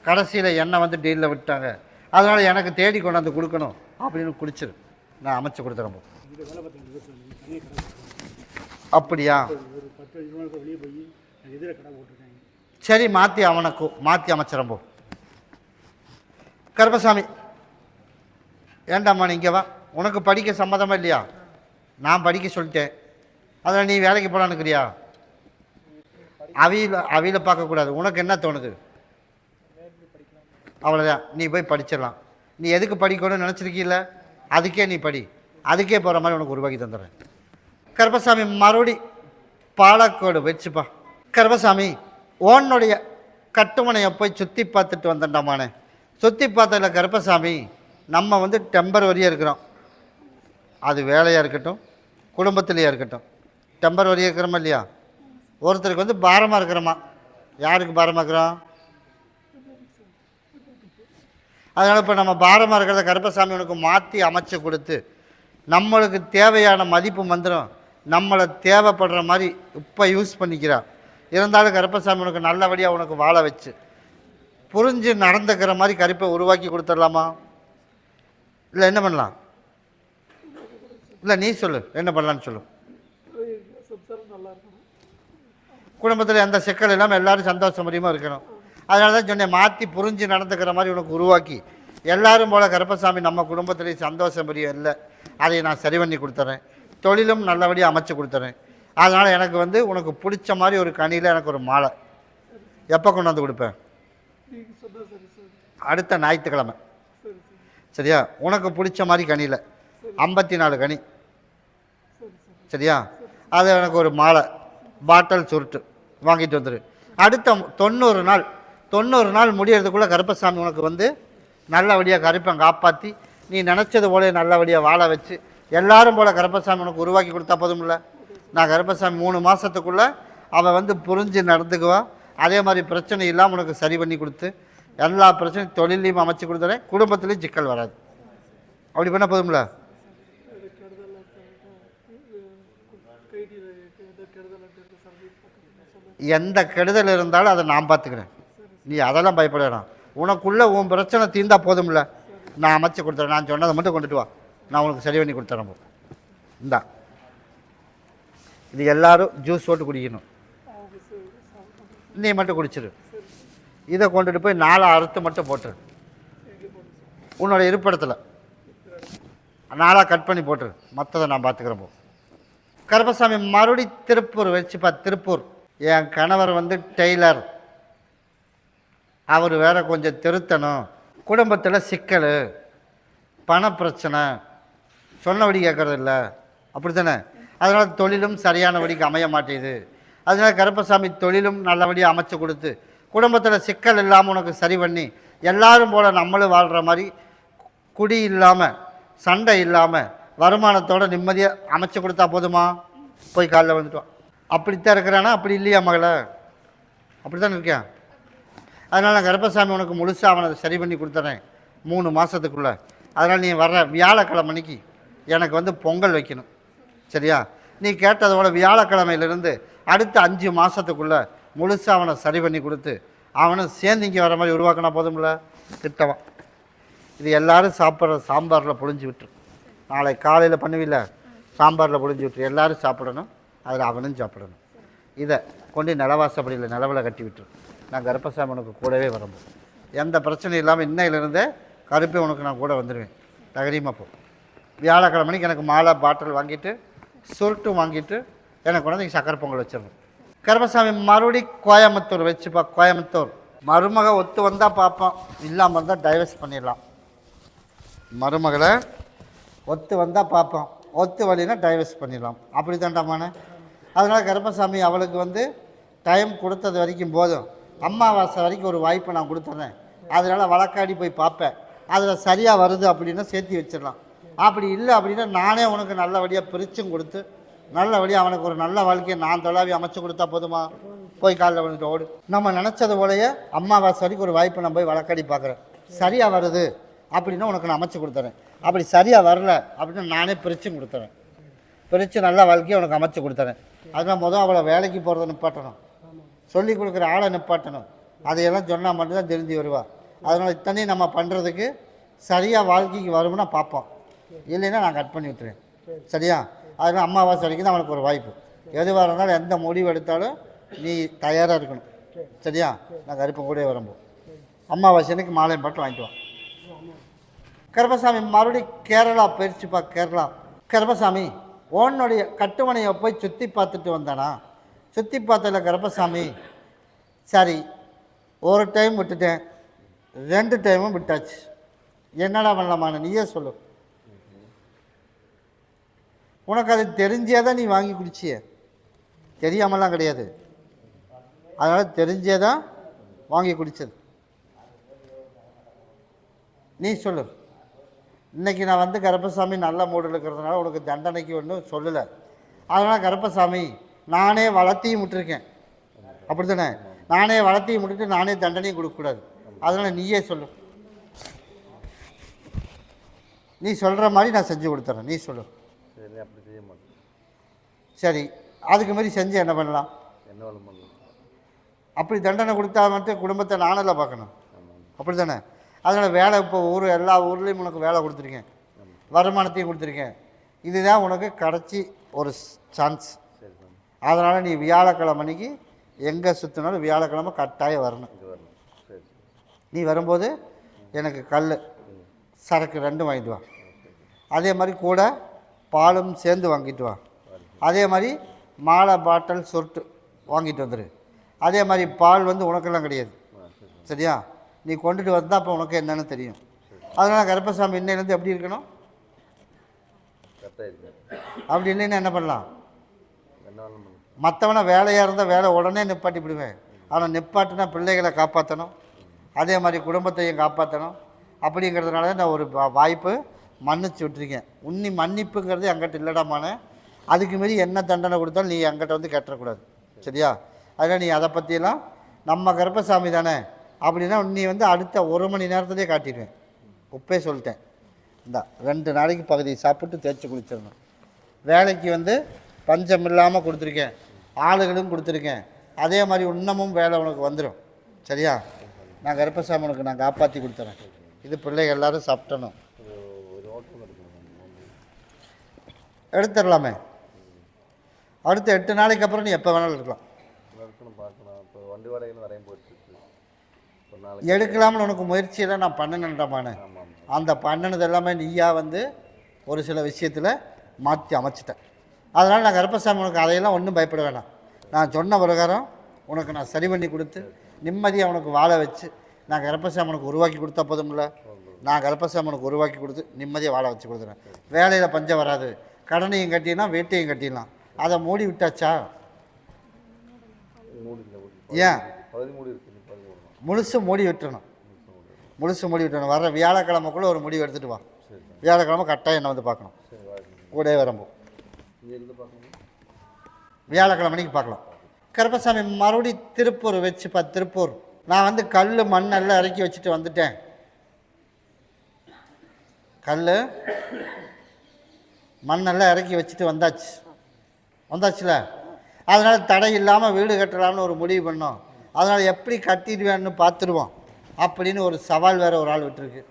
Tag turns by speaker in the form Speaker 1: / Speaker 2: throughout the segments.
Speaker 1: கடைசியில் என்னை வந்து டீலில் விட்டாங்க, அதனால் எனக்கு தேடி கொண்டாந்து கொடுக்கணும் அப்படின்னு குடிச்சிரு, நான் அமைச்சு கொடுத்துறேன். அப்படியா? சரி, மாற்றி அவனுக்கு மாற்றி அமைச்சிடம்போ. கருப்பசாமி, ஏண்டாம்மா நீங்கள் வா, உனக்கு படிக்க சம்மதமா இல்லையா? நான் படிக்க சொல்லிட்டேன், அதில் நீ வேலைக்கு போகலான்னுக்கிறியா? அவியில் பார்க்கக்கூடாது. உனக்கு என்ன தோணுது? அவ்வளோதான், நீ போய் படிச்சிடலாம். நீ எதுக்கு படிக்கணும்னு நினச்சிருக்கீல்ல, அதுக்கே நீ படி, அதுக்கே போகிற மாதிரி உனக்கு உருவாக்கி தந்துடுறேன். கருப்பசாமி மறுபடி பாலக்கோடு வச்சுப்பா. கருப்பசாமி, ஓனுடைய கட்டுமனையை போய் சுற்றி பார்த்துட்டு வந்தேன்டாமானே. சுற்றி பார்த்ததில் கருப்பசாமி, நம்ம வந்து டெம்பரவரியாக இருக்கிறோம். அது வேலையாக இருக்கட்டும், குடும்பத்திலேயே இருக்கட்டும், டெம்பரவரியாக இருக்கிறோமா இல்லையா? ஒருத்தருக்கு வந்து பாரமாக இருக்கிறோமா. யாருக்கு பாரமாக இருக்கிறோம்? அதனால் இப்போ நம்ம பாரமாக இருக்கிறத கருப்பசாமி உனக்கு மாற்றி அமைச்சு கொடுத்து, நம்மளுக்கு தேவையான மதிப்பு மந்திரம் நம்மளை தேவைப்படுற மாதிரி இப்போ யூஸ் பண்ணிக்கிறான். இருந்தாலும் கருப்பசாமி உனக்கு நல்லபடியாக உனக்கு வாழ வச்சு புரிஞ்சு நடந்துக்கிற மாதிரி கருப்பை உருவாக்கி கொடுத்துடலாமா? இல்லை என்ன பண்ணலாம்? இல்லை நீ சொல்லு, என்ன பண்ணலான்னு சொல்லு. குடும்பத்தில் எந்த சிக்கல் இல்லாமல் எல்லோரும் சந்தோஷமரியமாக இருக்கணும். அதனால தான் சொன்னேன், மாற்றி புரிஞ்சு நடந்துக்கிற மாதிரி உனக்கு உருவாக்கி எல்லோரும் போல் கருப்பசாமி நம்ம குடும்பத்துலேயும் சந்தோஷமரியம் இல்லை, அதை நான் சரி பண்ணி கொடுத்துட்றேன். தொழிலும் நல்லபடியாக அமைச்சு கொடுத்துட்றேன். அதனால் எனக்கு வந்து உனக்கு பிடிச்ச மாதிரி ஒரு கனியில் எனக்கு ஒரு மாலை எப்போ கொண்டு வந்து கொடுப்பேன்? அடுத்த ஞாயிற்றுக்கிழமை. சரியா? உனக்கு பிடிச்ச மாதிரி கனியில் 54 கனி. சரியா? அது எனக்கு ஒரு மாலை பாட்டில் சுருட்டு வாங்கிட்டு வந்துடு. அடுத்த 90 நாள் முடியறதுக்குள்ளே கருப்பசாமி உனக்கு வந்து நல்லபடியாக கருப்பை காப்பாற்றி நீ நினச்சது போல நல்லபடியாக வாழ வச்சு எல்லாரும் போல் கருப்பசாமி உனக்கு உருவாக்கி கொடுத்தா போதும்ல. நான் கருப்பசாமி 3 மாதத்துக்குள்ளே அவன் வந்து புரிஞ்சு நடந்துக்குவா. அதே மாதிரி பிரச்சனை இல்லாமல் உனக்கு சரி பண்ணி கொடுத்து எல்லா பிரச்சனையும் தொழிலையும் அமைச்சு கொடுத்துறேன், குடும்பத்துலேயும் சிக்கல் வராது. அப்படி பண்ண போதும்ல. எந்த கெடுதல் இருந்தாலும் அதை நான் பார்த்துக்கிறேன், நீ அதெல்லாம் பயப்பட வேணாம். உனக்குள்ளே உன் பிரச்சனை தீர்ந்தா போதும்ல, நான் அமைச்சு கொடுத்துறேன். நான் சொன்னதை மட்டும் கொண்டுட்டு வா, நான் உனக்கு சரி பண்ணி கொடுத்துறேன். இந்தா, இது எல்லோரும் ஜூஸ் போட்டு குடிக்கணும், நீ மட்டும் குடிச்சிரு. இதை கொண்டுட்டு போய் 4 அறுத்து மட்டும் போட்டுரு, உன்னோட இருப்பிடத்தில் 4 கட் பண்ணி போட்டுரு, மற்றதை நான் பார்த்துக்கிறேன். போ. கருப்பசாமி மறுபடி திருப்பூர் வச்சுப்பா. திருப்பூர் என் கணவர் வந்து டெய்லர், அவர் வேற கொஞ்சம் திருத்தணும், குடும்பத்தில் சிக்கல், பணப்பிரச்சனை, சொன்னபடி கேட்கறது இல்லை, அப்படி தானே? அதனால் தொழிலும் சரியானபடிக்கு அமைய மாட்டேது. அதனால் கருப்பசாமி தொழிலும் நல்லபடியாக அமைச்சு கொடுத்து குடும்பத்தில் சிக்கல் இல்லாமல் உனக்கு சரி பண்ணி எல்லாரும் போல் நம்மளும் வாழ்கிற மாதிரி குடி இல்லாமல் சண்டை இல்லாமல் வருமானத்தோடு நிம்மதியாக அமைச்சு கொடுத்தா போதுமா? போய் காலைல வந்துட்டோம். அப்படித்தான் இருக்கிறானா? அப்படி இல்லையா மகளை? அப்படி தான் இருக்கேன். அதனால் நான் கருப்பசாமி உனக்கு முழுசாக அவனை சரி பண்ணி கொடுத்துறேன் 3 மாதத்துக்குள்ளே. அதனால் நீ வர்ற வியாழக்கிழமைக்கு எனக்கு வந்து பொங்கல் வைக்கணும். சரியா? நீ கேட்டதோட வியாழக்கிழமையிலேருந்து அடுத்த 5 மாதத்துக்குள்ளே முழுசாக அவனை சரி பண்ணி கொடுத்து அவனை சேர்ந்து இங்கே வர மாதிரி உருவாக்கினா போதும்ல. திட்டவா இது எல்லோரும் சாப்பிட்ற சாம்பாரில் புழிஞ்சு விட்டுரு. நாளை காலையில் பண்ணுவில்ல, சாம்பாரில் புழிஞ்சு விட்டுரு, எல்லோரும் சாப்பிடணும், அதில் அவனும் சாப்பிடணும். இதை கொண்டு நிலவாசப்படியில் நிலவில் கட்டி விட்டுரு. நான் கருப்பசாமி உனக்கு கூடவே வரும்போது எந்த பிரச்சனையும் இல்லாமல் இன்னையிலேருந்தே கருப்பை உனக்கு நான் கூட வந்துடுவேன். தைரியமாக போ. வியாழக்கிழமைக்கு எனக்கு மாலை பாட்டில் வாங்கிட்டு சுருட்டும் வாங்கிட்டு எனக்கு கொண்டு சக்கரை பொங்கல் வச்சிடணும். கருப்பசாமி மறுபடி கோயம்புத்தூர் வச்சுப்பா. கோயம்புத்தூர் மருமக ஒத்து வந்தால் பார்ப்போம், இல்லாமல் இருந்தால் டைவர்ஸ் பண்ணிடலாம். மருமகளை ஒத்து வந்தால் பார்ப்போம், ஒத்து வழினா டைவர்ஸ் பண்ணிடலாம். அப்படி தாண்டாமானே? அதனால் கருப்பசாமி அவளுக்கு வந்து டைம் கொடுத்தது வரைக்கும் போதும், அம்மாவாசை வரைக்கும் ஒரு வாய்ப்பை நான் கொடுத்துட்றேன். அதனால் வழக்காடி போய் பார்ப்பேன், அதில் சரியாக வருது அப்படின்னா சேர்த்து வச்சிடலாம். அப்படி இல்லை அப்படின்னா நானே உனக்கு நல்லபடியாக பிரிச்சும் கொடுத்து நல்லபடியாக அவனுக்கு ஒரு நல்ல வாழ்க்கையை நான் தொலாவி அமைச்சு கொடுத்தா போதுமா? போய் காலில் வந்துட்டு ஓடு. நம்ம நினச்சது போலயே அம்மாவாசை வரைக்கும் ஒரு வாய்ப்பை நான் போய் வழக்காடி பார்க்குறேன், சரியாக வருது அப்படின்னா உனக்கு நான் அமைச்சு கொடுத்துறேன். அப்படி சரியாக வரல அப்படின்னா நானே பிரிச்சும் கொடுத்துறேன், பிரித்து நல்ல வாழ்க்கையை உனக்கு அமைச்சு கொடுத்துறேன். அதனால் முதல் அவளை வேலைக்கு போகிறத நிப்பாட்டணும், சொல்லி கொடுக்குற ஆளை நிப்பாட்டணும். அதையெல்லாம் சொன்னால் மட்டும்தான் தெரிஞ்சு வருவா. அதனால் இத்தனையும் நம்ம பண்ணுறதுக்கு சரியாக வாழ்க்கைக்கு வரும்னா பார்ப்போம், இல்லைன்னா நான் கட் பண்ணி விட்டுறேன். சரியா? அதனால் அமாவாசை வரைக்கும் தான் அவனுக்கு ஒரு வாய்ப்பு. எதுவாக இருந்தாலும் எந்த முடிவு எடுத்தாலும் நீ தயாராக இருக்கணும். சரியா? நான் கருப்பம் கூட வரும்போது அமாவாசை அன்னைக்கு மாலையம் பாட்டு வாங்கிட்டு வா. கருப்பசாமி மறுபடியும் கேரளா போயிடுச்சுப்பா. கேரளா கருப்பசாமி உன்னுடைய கட்டுமனையை போய் சுற்றி பார்த்துட்டு வந்தானா? சுற்றி பார்த்ததில்ல கருப்பசாமி. சரி, ஒரு டைம் விட்டுட்டேன், 2 டைமும் விட்டாச்சு, என்னடா பண்ணலாமான்னு நீயே சொல்லு. உனக்கு அது தெரிஞ்சே தான் நீ வாங்கி குடிச்சிய, தெரியாமலாம் கிடையாது. அதனால் தெரிஞ்சே தான் வாங்கி குடித்தது. நீ சொல்லு. இன்றைக்கி நான் வந்து கருப்பசாமி நல்ல மூடில் இருக்கிறதுனால உனக்கு தண்டனைக்கு ஒன்றும் சொல்லலை. அதனால் கருப்பசாமி நானே வளர்த்தியும் விட்டுருக்கேன், அப்படி தானே? நானே வளர்த்தியும் விட்டுட்டு நானே தண்டனையும் கொடுக்கக்கூடாது. அதனால் நீயே சொல்லு. நீ சொல்கிற மாதிரி நான் செஞ்சு கொடுத்துட்றேன், நீ சொல்லு. சரி, அதுக்கு மாதிரி செஞ்சு என்ன பண்ணலாம்? அப்படி தண்டனை கொடுத்தா மட்டும் குடும்பத்தை நானில் பார்க்கணும், அப்படி தானே? அதனால் வேலை இப்போ எல்லா ஊர்லேயும் உனக்கு வேலை கொடுத்துருக்கேன், வருமானத்தையும் கொடுத்துருக்கேன். இதுதான் உனக்கு கடைசி ஒரு சான்ஸ். அதனால் நீ வியாழக்கிழமை அன்னைக்கு எங்கே சுற்றினாலும் வியாழக்கிழமை கட்டாயம் வரணும். நீ வரும்போது எனக்கு கல் சரக்கு 2 வாங்கிட்டு வா. அதே மாதிரி கூட பாலும் சேர்ந்து வாங்கிட்டு வா. அதே மாதிரி மாலை பாட்டில் சொட்டு வாங்கிட்டு வந்துடு. அதே மாதிரி பால் வந்து உனக்கெல்லாம் கிடையாது, சரியா? நீ கொண்டுட்டு வந்தால் அப்போ உனக்கு என்னென்னு தெரியும். அதனால் கருப்பசாமி இன்னையிலேருந்து எப்படி இருக்கணும்? அப்படி இல்லைன்னா என்ன பண்ணலாம்? மற்றவனை வேலையாக இருந்தால் வேலை உடனே நிப்பாட்டி விடுவேன். ஆனால் நிப்பாட்டினா பிள்ளைகளை காப்பாற்றணும், அதே மாதிரி குடும்பத்தையும் காப்பாற்றணும். அப்படிங்கிறதுனால தான் நான் ஒரு வாய்ப்பு மன்னிச்சு விட்டுருக்கேன். உன்னி மன்னிப்புங்கிறது என்கிட்ட இல்லடாமானே. அதுக்கு மாரி என்ன தண்டனை கொடுத்தாலும் நீ என்கிட்ட வந்து கேட்டக்கூடாது, சரியா? அதனால் நீ அதை பற்றியெல்லாம் நம்ம கருப்பசாமி தானே அப்படின்னா நீ வந்து அடுத்த 1 மணி நேரத்துலேயே காட்டிடுவேன். உப்பே சொல்லிட்டேன். இந்த 2 நாளைக்கு பகுதி சாப்பிட்டு தேய்ச்சி குளிச்சிடணும். வேலைக்கு வந்து பஞ்சம் இல்லாமல் கொடுத்துருக்கேன், ஆளுகளும் கொடுத்துருக்கேன். அதே மாதிரி இன்னமும் வேலை உனக்கு வந்துடும், சரியா? நான் கருப்பசாமி உனக்கு நான் காப்பாற்றி கொடுத்துறேன். இது பிள்ளைகள் எல்லோரும் சாப்பிட்டணும். எடுத்துடலாமே. அடுத்த 8 நாளைக்கு அப்புறம் நீ எப்போ வேணாலும் இருக்கலாம். எடுக்கலாம்னு உனக்கு முயற்சியெல்லாம் நான் பண்ணணுன்றமான அந்த பண்ணினது எல்லாமே நீயா வந்து ஒரு சில விஷயத்தில் மாற்றி அமைச்சிட்டேன். அதனால் நான் கருப்பசாமி உனக்கு அதையெல்லாம் ஒன்றும் பயப்பட வேணாம். நான் சொன்ன பிரகாரம் உனக்கு நான் சரி பண்ணி கொடுத்து நிம்மதியாக உனக்கு வாழ வச்சு நான் கருப்பசாமி உனக்கு உருவாக்கி கொடுத்தா போதும்ல. நான் கருப்பசாமி உனக்கு உருவாக்கி கொடுத்து நிம்மதியாக வாழ வச்சு கொடுத்துறேன். வேலையில் பஞ்சம் வராது. கடனையும் கட்டிடலாம், வீட்டையும் கட்டிடலாம். அதை மூடி விட்டாச்சா? ஏன் முழுசு மூடி விட்டுறணும்? முழுசு மூடி விட்டுறணும். வர்ற வியாழக்கிழமைக்குள்ளே ஒரு முடிவு எடுத்துகிட்டு வா. வியாழக்கிழமை கட்டாயம் என்னை வந்து பார்க்கணும். கூட வரும்போது வியாழக்கிழமை மணிக்கு பார்க்கலாம். கருப்பசாமி மறுபடி திருப்பூர் வச்சுப்பா. திருப்பூர் நான் வந்து கல் மண்ணெல்லாம் இறக்கி வச்சுட்டு வந்துட்டேன். கல் மண்ணெல்லாம் இறக்கி வச்சுட்டு வந்தாச்சுல. அதனால் தடை இல்லாமல் வீடு கட்டலாம்னு ஒரு முடிவு பண்ணோம். அதனால் எப்படி கட்டிடுவேன்னு பார்த்துருவோம் அப்படின்னு ஒரு சவால் வேறு ஒரு ஆள் விட்டுருக்கு,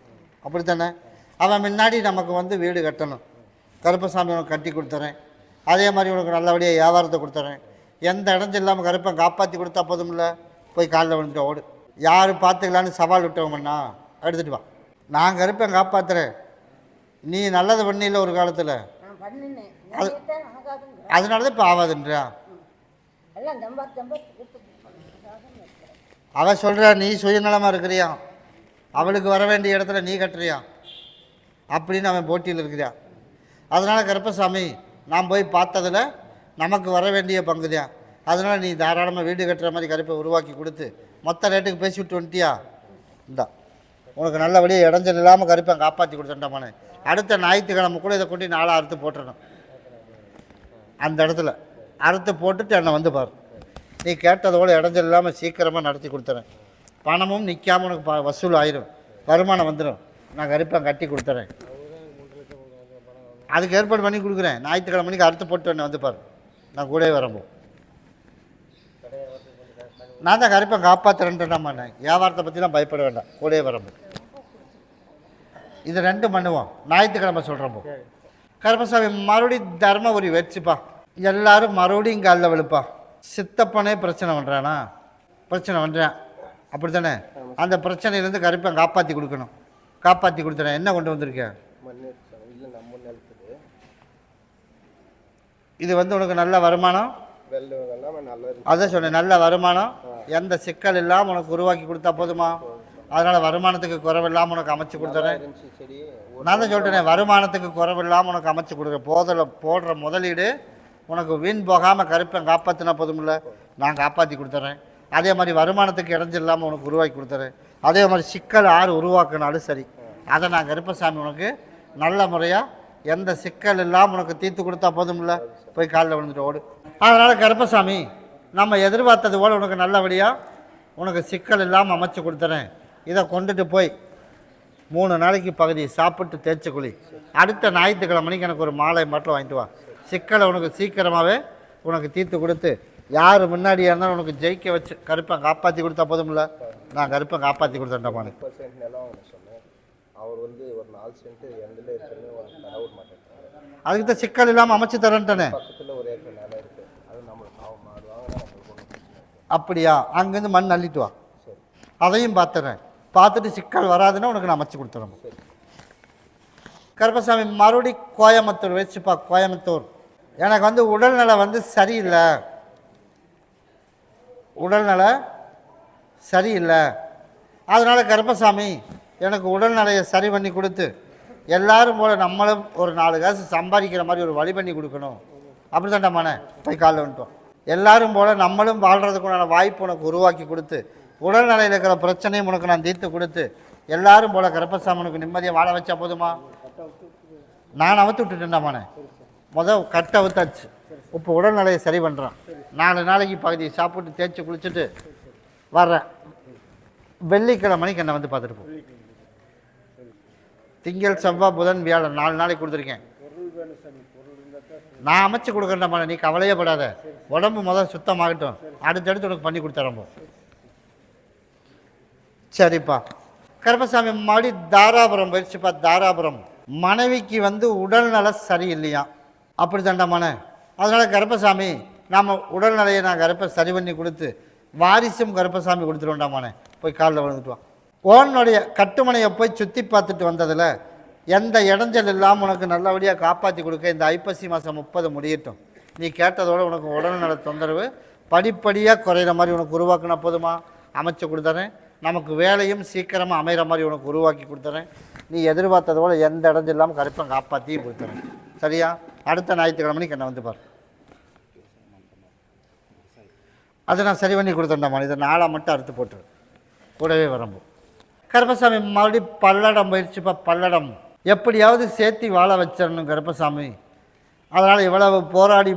Speaker 1: அப்படி தானே? அவன் முன்னாடி நமக்கு வந்து வீடு கட்டணும். கருப்பசாமி உனக்கு கட்டி கொடுத்துறேன். அதே மாதிரி உனக்கு நல்லபடியாக வியாபாரத்தை கொடுத்துறேன். எந்த இடஞ்சு இல்லாமல் கருப்பன் காப்பாற்றி கொடுத்தா போதும்ல. போய் காலில் விழுந்துட்டு ஓடு. யார் பார்த்துக்கலான்னு சவால் விட்டவங்கண்ணா எடுத்துகிட்டு வா. நான் கருப்பன் காப்பாற்றுறேன். நீ நல்லது பண்ணில ஒரு காலத்தில், அதனால தான் இப்போ ஆகாதுன்றா. அவள் சொல்கிறா நீ சுயநலமாக இருக்கிறியா, அவளுக்கு வர வேண்டிய இடத்துல நீ கட்டுறியா அப்படின்னு அவன் போட்டியில் இருக்கிறியா. அதனால் கருப்பசாமி நான் போய் பார்த்ததில் நமக்கு வர வேண்டிய பங்கு தான். அதனால் நீ தாராளமாக வீடு கட்டுற மாதிரி கருப்பை உருவாக்கி கொடுத்து மொத்த ரேட்டுக்கு பேசி விட்டு வந்துட்டியா? இந்தா உனக்கு நல்லபடியாக இடைஞ்சல் இல்லாமல் கருப்பை காப்பாற்றி கொடுத்துட்டாமானே. அடுத்த ஞாயிற்றுக்கிழமை கூட இதை கொண்டு 4 அறுத்து போட்டுடணும். அந்த இடத்துல அறுத்து போட்டுட்டு என்னை வந்து பாரு. நீ கேட்டதோடு இடைஞ்சல் இல்லாமல் சீக்கிரமாக நடத்தி கொடுத்துறேன். பணமும் நிற்காமல் உனக்கு வசூல் ஆயிரும், வருமானம் வந்துடும். நான் கருப்பை கட்டி கொடுத்துறேன். அதுக்கு ஏற்பாடு பண்ணி கொடுக்குறேன். ஞாயிற்றுக்கிழமை மணிக்கு அறுத்து போட்டு என்னை வந்து பாரு. நான் கூட வரம்போ நான் தான் கருப்பை காப்பாற்றுறேன்ட்டு பண்ணேன். வியாபாரத்தை பற்றிலாம் பயப்பட வேண்டாம், கூடயே வரம்பு. இது 2 பண்ணுவோம், ஞாயிற்றுக்கிழமை சொல்கிறப்போ. கருப்பசாமி மறுபடியும் தர்மபுரி வச்சுப்பா. எல்லாரும் மறுபடியும் இங்கே அல்ல விழுப்பா. சித்தப்பனே பிரச்சனை பண்ணுறானா? பிரச்சனை பண்ணுறேன் அப்படி தானே? அந்த பிரச்சனையிலேருந்து கருப்பை காப்பாற்றி கொடுக்கணும். காப்பாற்றி கொடுத்துறேன். என்ன கொண்டு வந்திருக்கேன்? இது உனக்கு நல்ல வருமானம். அதான் சொன்னேன், நல்ல வருமானம். எந்த சிக்கல் இல்லாமல் உனக்கு உருவாக்கி கொடுத்தா போதுமா? அதனால் வருமானத்துக்கு குறைவில்லாமல் உனக்கு அமைச்சு கொடுத்துறேன். நான் தான் சொல்லிட்டேன், வருமானத்துக்கு குறைவில்லாமல் உனக்கு அமைச்சு கொடுக்குறேன். போடுற முதலீடு உனக்கு வீண் போகாமல் கருப்பை காப்பாற்றினா போதுமில்ல, நான் காப்பாற்றி கொடுத்துட்றேன். அதே மாதிரி வருமானத்துக்கு இடைஞ்சல் இல்லாமல் உனக்கு உருவாக்கி கொடுத்துறேன். அதே மாதிரி சிக்கல் யார் உருவாக்குனாலும் சரி, அதை நான் கருப்பசாமி உனக்கு நல்ல முறையாக எந்த சிக்கல் இல்லாமல் உனக்கு தீர்த்து கொடுத்தா போதுமில்ல, போய் காலில் விழுந்துட்டு ஓடு. அதனால் கருப்பசாமி நம்ம எதிர்பார்த்தது போல் உனக்கு நல்லபடியாக உனக்கு சிக்கல் இல்லாமல் அமைச்சு கொடுத்துறேன். இதை கொண்டுட்டு போய் 3 நாளைக்கு பகுதி சாப்பிட்டு தேய்ச்சி குழி. அடுத்த ஞாயிற்றுக்கிழமைக்கு எனக்கு ஒரு மாலை மட்டும் வாங்கிட்டு வா. சிக்கலை உனக்கு சீக்கிரமாகவே உனக்கு தீர்த்து கொடுத்து யார் முன்னாடியாக இருந்தாலும் உனக்கு ஜெயிக்க வச்சு கருப்பை காப்பாற்றி கொடுத்தா போதுமில்ல, நான் கருப்பை காப்பாற்றி கொடுத்தேன்டாமானு. அதுக்கு தான் சிக்கல் இல்லாமல் அமைச்சு தரேன்ட்டானே. அப்படியா? அங்கேருந்து மண் அள்ளிட்டு வா, அதையும் பார்த்துறேன். பார்த்துட்டு சிக்கல் வராதுன்னா உனக்கு நான் அமைச்சு கொடுத்துறேன். கருப்பசாமி மறுபடி கோயம்புத்தூர் வச்சுப்பா. கோயம்புத்தூர் எனக்கு உடல்நலை சரியில்லை. உடல்நலை சரியில்லை. அதனால் கருப்பசாமி எனக்கு உடல்நிலையை சரி பண்ணி கொடுத்து எல்லாரும் போல் நம்மளும் ஒரு 4 காசு சம்பாதிக்கிற மாதிரி ஒரு வழி பண்ணி கொடுக்கணும். அப்படி தான்டாமானே போய் காலில் வந்துட்டோம். எல்லாரும் போல் நம்மளும் வாழ்கிறதுக்குண்டான வாய்ப்பு உனக்கு உருவாக்கி கொடுத்து உடல்நிலையில் இருக்கிற பிரச்சனையும் உனக்கு நான் தீர்த்து கொடுத்து எல்லாரும் போல் கருப்பசாமி உனக்கு நிம்மதியாக வாழ வச்சா போதுமா? நான் அவுத்து விட்டுட்டேன்டாமானே. கட்டை அவுத்தாச்சு. இப்போ உடல்நிலையை சரி பண்ணுறான். 4 நாளைக்கு பகுதியை சாப்பிட்டு தேய்ச்சி குளிச்சுட்டு வர்றேன். வெள்ளிக்கிழமைக்கு என்னை பார்த்துட்டு போ. திங்கள் செவ்வாய் புதன் வியாழன் 4 நாளைக்கு கொடுத்துருக்கேன். நான் அமைச்சு கொடுக்குறேன்டாமா, நீ கவலையே படாத. உடம்பு சுத்தமாகட்டும், அடுத்தடுத்து உனக்கு பண்ணி கொடுத்துறப்போ. சரிப்பா. கருப்பசாமி மறுபடி தாராபுரம் போயிடுச்சுப்பா. தாராபுரம் மனைவிக்கு உடல்நல சரியில்லையா? அப்படி தாண்டாமானே. அதனால் கருப்பசாமி நாம் உடல்நிலையை நான் கருப்பை சரி பண்ணி கொடுத்து வாரிசும் கருப்பசாமி கொடுத்துருவோண்டாமானே. போய் காலில் விழுந்துட்டுவான். ஓனுடைய கட்டுமனையை போய் சுற்றி பார்த்துட்டு வந்ததில் எந்த இடைஞ்சல் இல்லாமல் உனக்கு நல்லபடியாக காப்பாற்றி கொடுக்க இந்த ஐப்பசி மாதம் 30 முடியட்டும். நீ கேட்டதோடு உனக்கு உடல்நல தொந்தரவு படிப்படியாக குறையிற மாதிரி உனக்கு உருவாக்கினா போதுமா? அமைச்சு கொடுத்துறேன். நமக்கு வேலையும் சீக்கிரமாக அமைகிற மாதிரி உனக்கு உருவாக்கி கொடுத்துறேன். நீ எதிர்பார்த்ததோடு எந்த இடைஞ்சல் இல்லாமல் கருப்பை காப்பாற்றியும் கொடுத்துறேன். சரியா? அடுத்த ஞாயிற்றுக்கிழமைக்கு என்னை பார். அதை நான் சரி பண்ணி கொடுத்தேன்டாமா. இதை 4 மட்டும் அறுத்து போட்டுரு, கூடவே வரம்பு. கருப்பசாமி மறுபடியும் பல்லடம் போயிடுச்சுப்பா. பல்லடம் எப்படியாவது சேர்த்தி வாழ வச்சிடணும் கருப்பசாமி. அதனால் இவ்வளவு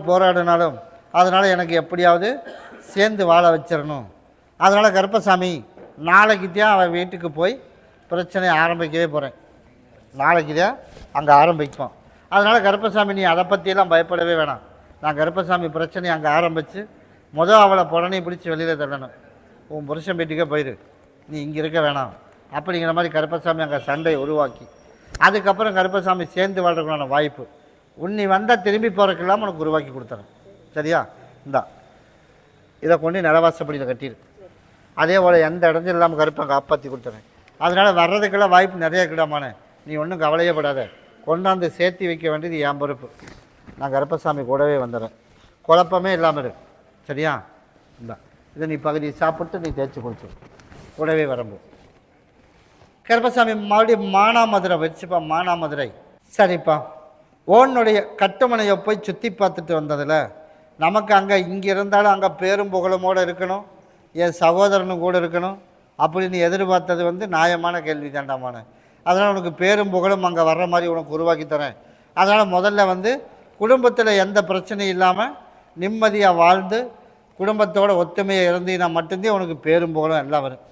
Speaker 1: போராடினாலும் அதனால் எனக்கு எப்படியாவது சேர்ந்து வாழ வச்சிடணும். அதனால் கருப்பசாமி நாளைக்கு தான் அவன் வீட்டுக்கு போய் பிரச்சனையை ஆரம்பிக்கவே போகிறேன். நாளைக்கு தான் அங்கே ஆரம்பிப்போம். அதனால் கருப்பசாமி நீ அதை பற்றியெல்லாம் பயப்படவே வேணாம். நான் கருப்பசாமி பிரச்சனையை அங்கே ஆரம்பித்து அவளை புடனே பிடிச்சி வெளியில் தள்ளணும். உன் புருஷன் வீட்டுக்கே போயிடு, நீ இங்கே இருக்க வேணாம் அப்படிங்கிற மாதிரி கருப்பசாமி அங்கே சண்டையை உருவாக்கி அதுக்கப்புறம் கருப்பசாமி சேர்ந்து வாழ்றதுக்கான வாய்ப்பு உன்னி வந்தால் திரும்பி போகிறதுக்கெல்லாம் உனக்கு உருவாக்கி கொடுத்துறேன். சரியா? இந்தா இதை கொண்டு நிலவாசப்படியில் கட்டிடு. அதே போல் எந்த இடைஞ்சல் இல்லாமல் கருப்பை காப்பாற்றி கொடுத்துறேன். அதனால் வர்றதுக்கெல்லாம் வாய்ப்பு நிறைய கிடாமானே. நீ ஒன்றும் கவலையே படாத. கொண்டாந்து சேர்த்து வைக்க வேண்டியது என் பொறுப்பு. நான் கருப்பசாமி கூடவே வந்துடுறேன். குழப்பமே இல்லாமல் இருக்கு. சரியா? இந்தா இதை நீ பகுதியை சாப்பிட்டு நீ தேய்ச்சி குளிச்சு கூடவே வரம்பு. கருப்பசாமி மறுபடியும் மானாமதுரை வச்சுப்பா. மானாமதுரை சரிப்பா. ஓனுடைய கட்டுமனையை போய் சுற்றி பார்த்துட்டு வந்ததில் நமக்கு அங்கே இங்கே இருந்தாலும் அங்கே பேரும் புகழுமோடு இருக்கணும், என் சகோதரனும் கூட இருக்கணும் அப்படின்னு எதிர்பார்த்தது நியாயமான கேள்வி தாண்டாமான. அதனால் உனக்கு பேரும் புகழும் அங்கே வர்ற மாதிரி உனக்கு உருவாக்கி தரேன். அதனால் முதல்ல குடும்பத்தில் எந்த பிரச்சனையும் இல்லாமல் நிம்மதியாக வாழ்ந்து குடும்பத்தோட ஒத்துமையை இருந்தீங்கன்னா மட்டும்தான் உனக்கு பேரும் புகழும் எல்லாம் வரும்.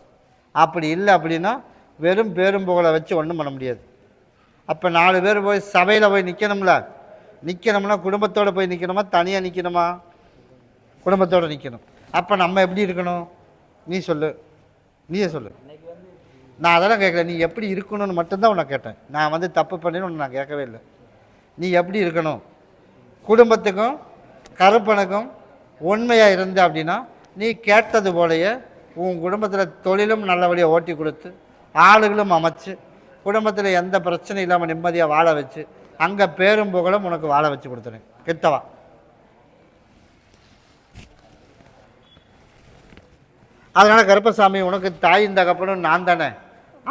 Speaker 1: அப்படி இல்லை அப்படின்னா வெறும் பேரும் புகழை வச்சு ஒன்றும் பண்ண முடியாது. அப்போ 4 பேர் போய் சபையில் போய் நிற்கணும்னா குடும்பத்தோடு போய் நிற்கணுமா தனியாக நிற்கணுமா? குடும்பத்தோடு நிற்கணும். அப்போ நம்ம எப்படி இருக்கணும்? நீ சொல்லு, நீயே சொல்லு. நான் அதெல்லாம் கேட்கல, நீ எப்படி இருக்கணும்னு மட்டும்தான் உன்னை கேட்டேன். நான் வந்து தப்பு பண்ணின்னு நான் கேட்கவே இல்லை. நீ எப்படி இருக்கணும்? குடும்பத்துக்கும் கருப்பனுக்கும் உண்மையாக இருந்த அப்படின்னா நீ கேட்டது போலையே உன் குடும்பத்தில் தொழிலும் நல்லபடியாக ஓட்டி கொடுத்து ஆளுகளும் அமைச்சு குடும்பத்தில் எந்த பிரச்சனையும் இல்லாமல் நிம்மதியாக வாழ வச்சு அங்கே பேரும் புகழும் உனக்கு வாழ வச்சு கொடுத்துறேன். கிட்டவா. அதனால் கருப்பசாமி உனக்கு தாயின் தகப்பனும் நான் தானே.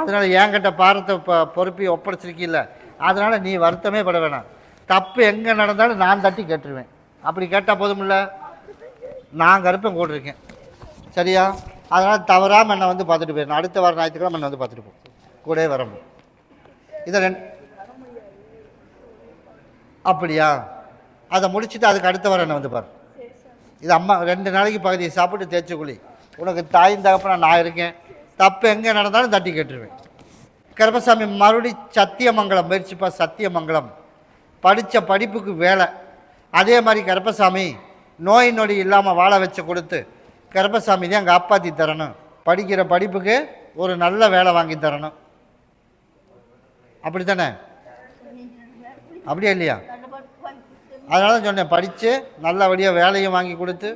Speaker 1: அதனால் என்கிட்ட பாரத்தை பொறுப்பி ஒப்படைச்சிருக்கில்ல, அதனால் நீ வருத்தமே பட வேணாம். தப்பு எங்கே நடந்தாலும் நான் தட்டி கேட்டுருவேன். அப்படி கேட்டால் போதுமில்ல. நான் கருப்பன் கூட இருக்கேன், சரியா? அதனால் தவறாமல் என்னை வந்து பார்த்துட்டு போயிடணும். அடுத்த வாரம் ஞாயிற்றுக்கிழமை என்னை வந்து பார்த்துட்டு போ, கூட வரணும். இதை அப்படியா? அதை முடிச்சுட்டு அதுக்கு அடுத்த வாரம் என்னை வந்து பாரு. இது அம்மா 2 நாளைக்கு பகுதியை சாப்பிட்டு தேய்ச்சி குழி. உனக்கு தாயின் தகப்பனா நான் இருக்கேன். தப்பு எங்கே நடந்தாலும் தட்டி கேட்டுருவேன். கருப்பசாமி மறுபடி சத்தியமங்கலம் முயற்சிப்பா. சத்தியமங்கலம் படித்த படிப்புக்கு வேலை. அதே மாதிரி கருப்பசாமி நோய் நொடி இல்லாமல் வாழ வச்சு கொடுத்து கருப்பசாமி தான் அங்கே காப்பாற்றி தரணும். படிக்கிற படிப்புக்கு ஒரு நல்ல வேலை வாங்கி தரணும். அப்படி தானே? அப்படியா இல்லையா? அதனால தான் சொன்னேன், படித்து நல்லபடியாக வேலையும் வாங்கி கொடுத்து